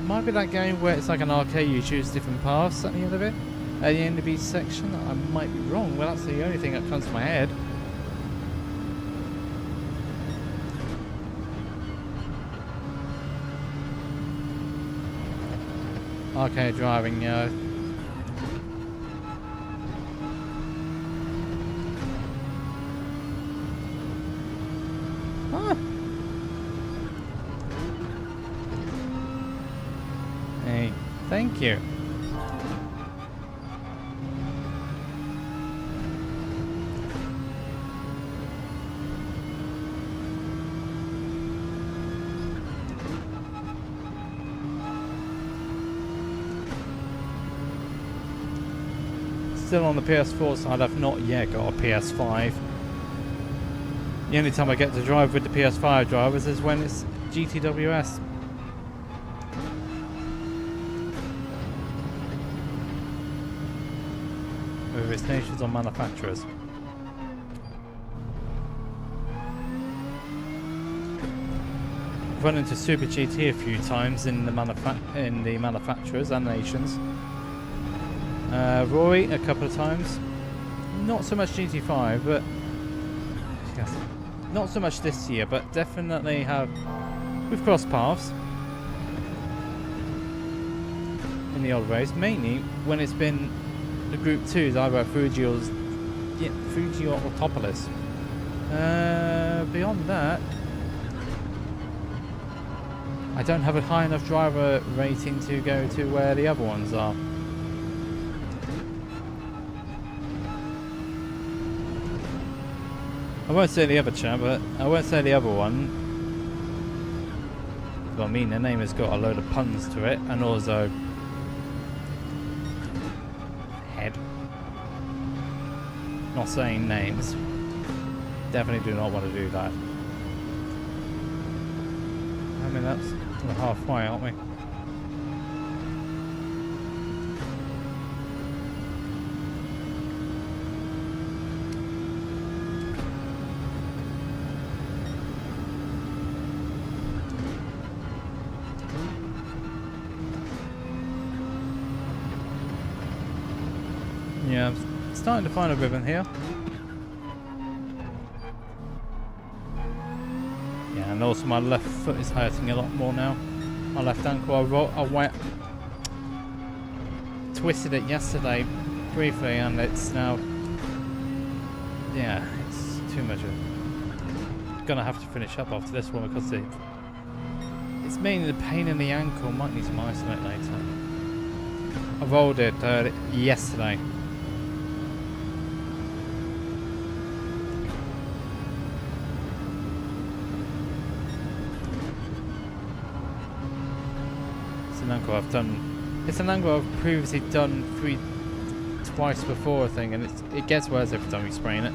Might be that game where it's like an arcade. You choose different paths at the end of it. At the end of each section. I might be wrong. Well, that's the only thing that comes to my head. Arcade driving, yeah. Hey, thank you. Still on the PS4 side, I've not yet got a PS5. The only time I get to drive with the PS5 drivers is when it's GTWS. With restrictions on manufacturers. I've run into Super GT a few times in the manufacturers and nations. Rory a couple of times. Not so much GT5, but yes, not so much this year, but definitely we've crossed paths in the old race, mainly when it's been the Group 2s, either at Fuji or Autopolis. Beyond that, I don't have a high enough driver rating to go to where the other ones are. I won't say the other chap, but I won't say the other one. Well, I mean, the name has got a load of puns to it, and also head. Not saying names. Definitely do not want to do that. I mean, we're halfway, aren't we? Yeah, I'm starting to find a rhythm here. Yeah, and also my left foot is hurting a lot more now. My left ankle, twisted it yesterday briefly, and it's now, yeah, it's too much. Gonna have to finish up after this one because it's mainly the pain in the ankle. Might need some ice on it later. I rolled it yesterday. It's an ankle I've done. It's an ankle I've previously done twice before, I think, and it gets worse every time you sprain it.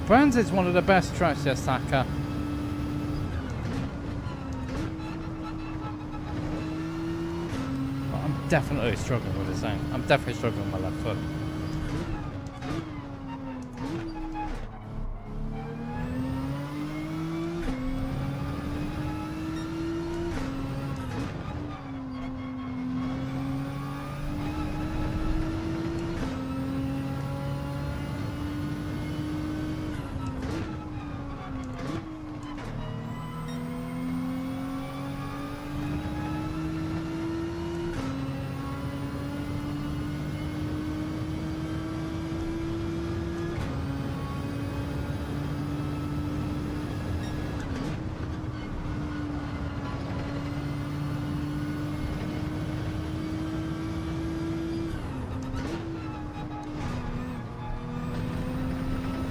Brands is one of the best tracks to Saka. But I'm definitely struggling with this thing. I'm definitely struggling with my left foot.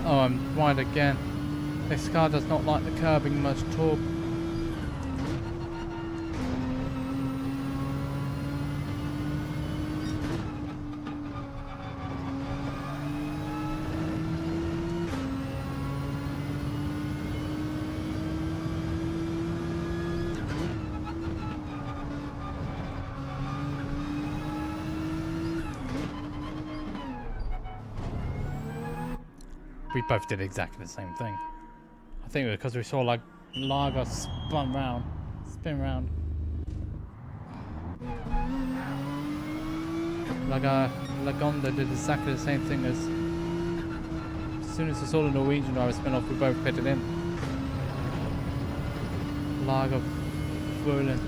Oh, I'm wide again. This car does not like the curbing much at all. We both did exactly the same thing. I think because we saw like Lager spin round. Lagonda did exactly the same thing as soon as we saw the Norwegian driver spin off, we both pitted in. Lager whirling.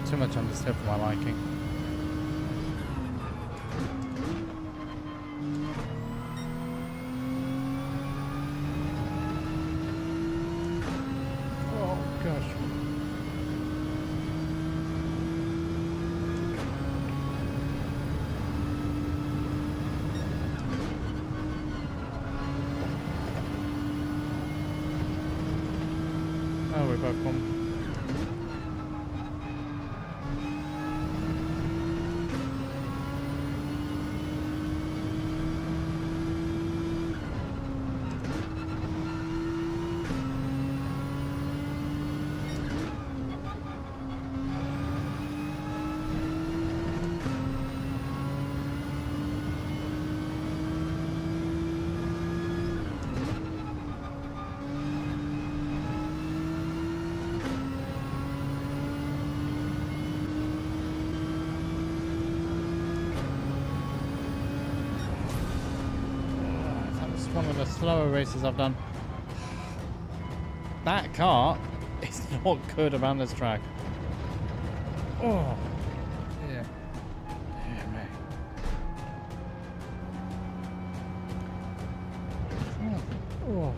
Too much understood for my liking. Oh gosh. Oh, we're both gone. One of the slower races I've done. That car is not good around this track. Oh, yeah. Yeah, man. Oh.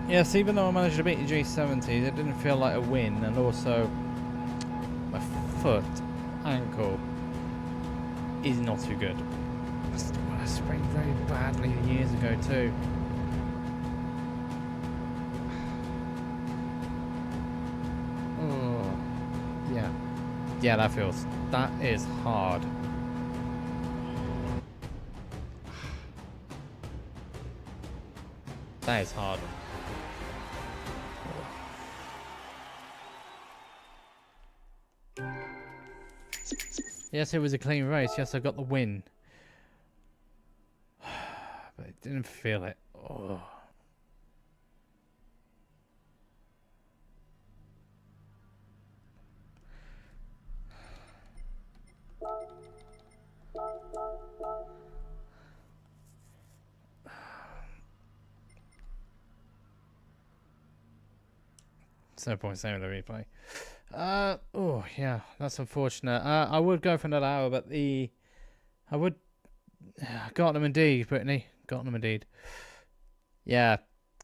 Yes, even though I managed to beat the G70, it didn't feel like a win, and also my foot, ankle, is not too good. I sprained very badly years ago too. Oh, yeah. Yeah, that is hard. That is hard. Yes, it was a clean race. Yes, I got the win. But I didn't feel it. Oh. There's no point saving the replay. Oh yeah, that's unfortunate. I would go for another hour, but I would. Got them indeed, Brittany. Got them indeed. Yeah,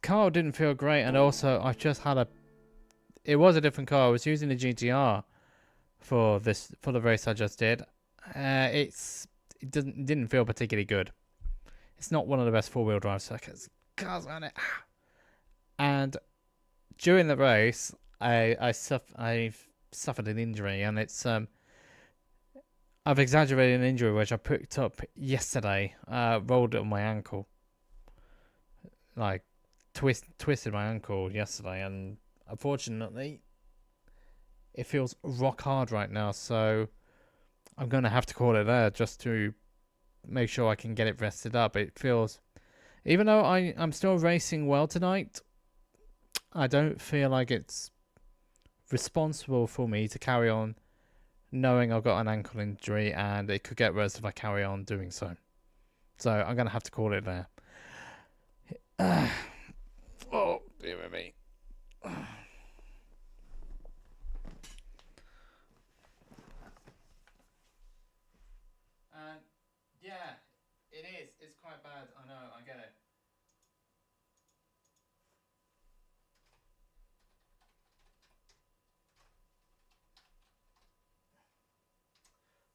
car didn't feel great, and also I just had it was a different car. I was using the GTR for the race I just did. It didn't feel particularly good. It's not one of the best 4-wheel drive circuits. Cars on it. And during the race, I suffered an injury, and it's I've exaggerated an injury which I picked up yesterday. Rolled it on my ankle, like twisted my ankle yesterday, and unfortunately, it feels rock hard right now. So I'm gonna have to call it there just to make sure I can get it rested up. It feels, even though I'm still racing well tonight, I don't feel like it's responsible for me to carry on knowing I've got an ankle injury, and it could get worse if I carry on doing so. So I'm going to have to call it there. Oh, dear me. And yeah, it is. It's quite bad. I know. I get it.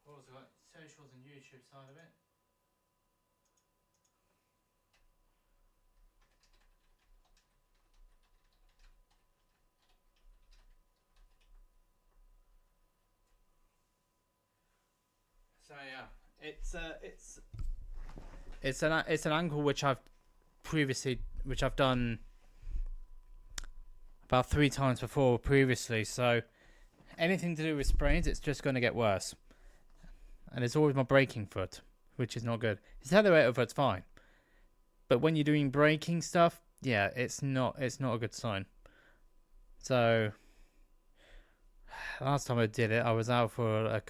Also got socials and YouTube side of it. So yeah, it's an angle which I've done about 3 times before previously. So anything to do with sprains, it's just going to get worse. And it's always my braking foot, which is not good. His accelerator foot's fine, but when you're doing braking stuff, yeah, it's not a good sign. So last time I did it, I was out for a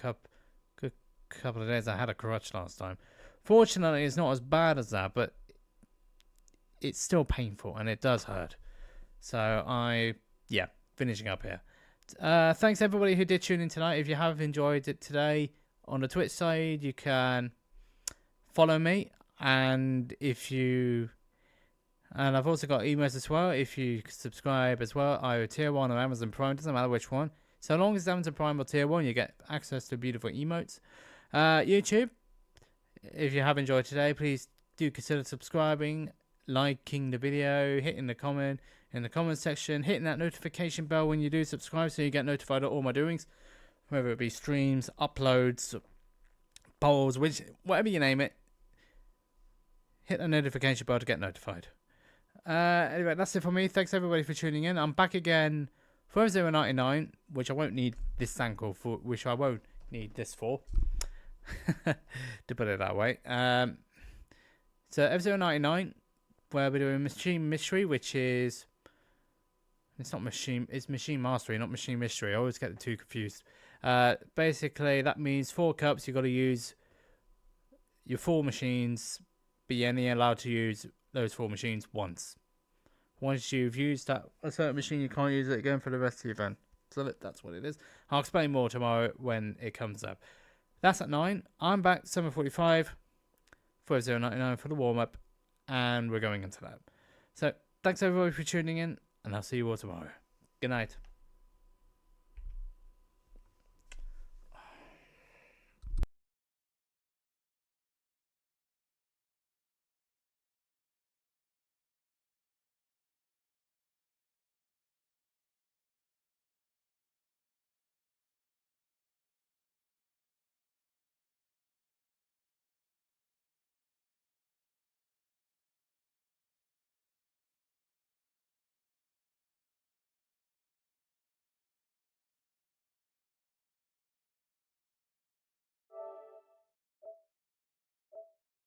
good couple of days. I had a crutch last time. Fortunately, it's not as bad as that, but it's still painful and it does hurt. So yeah, finishing up here. Thanks everybody who did tune in tonight. If you have enjoyed it today on the Twitch side, you can follow me, and I've also got emails as well. If you subscribe as well, either tier 1 or Amazon Prime, doesn't matter which one. So long as it's Amazon Prime or tier 1, you get access to beautiful emotes. YouTube, if you have enjoyed today, please do consider subscribing, liking the video, hitting the comment in the comment section, hitting that notification bell when you do subscribe so you get notified of all my doings, whether it be streams, uploads, polls, whatever you name it. Hit the notification bell to get notified. Anyway, that's it for me. Thanks everybody for tuning in. I'm back again for 099, which I won't need this ankle for, which I won't need this for, to put it that way. So episode 99, where we're doing Machine Mystery, which is, it's Machine Mastery, not Machine Mystery. I always get the two confused. Basically, that means 4 cups. You've got to use your 4 machines, but you're only allowed to use those 4 machines once. Once you've used a certain machine, you can't use it again for the rest of the event. So that's what it is. I'll explain more tomorrow when it comes up. That's at 9. I'm back 7:45 for 099 for the warm-up, and we're going into that. So thanks everybody for tuning in, and I'll see you all tomorrow. Good night.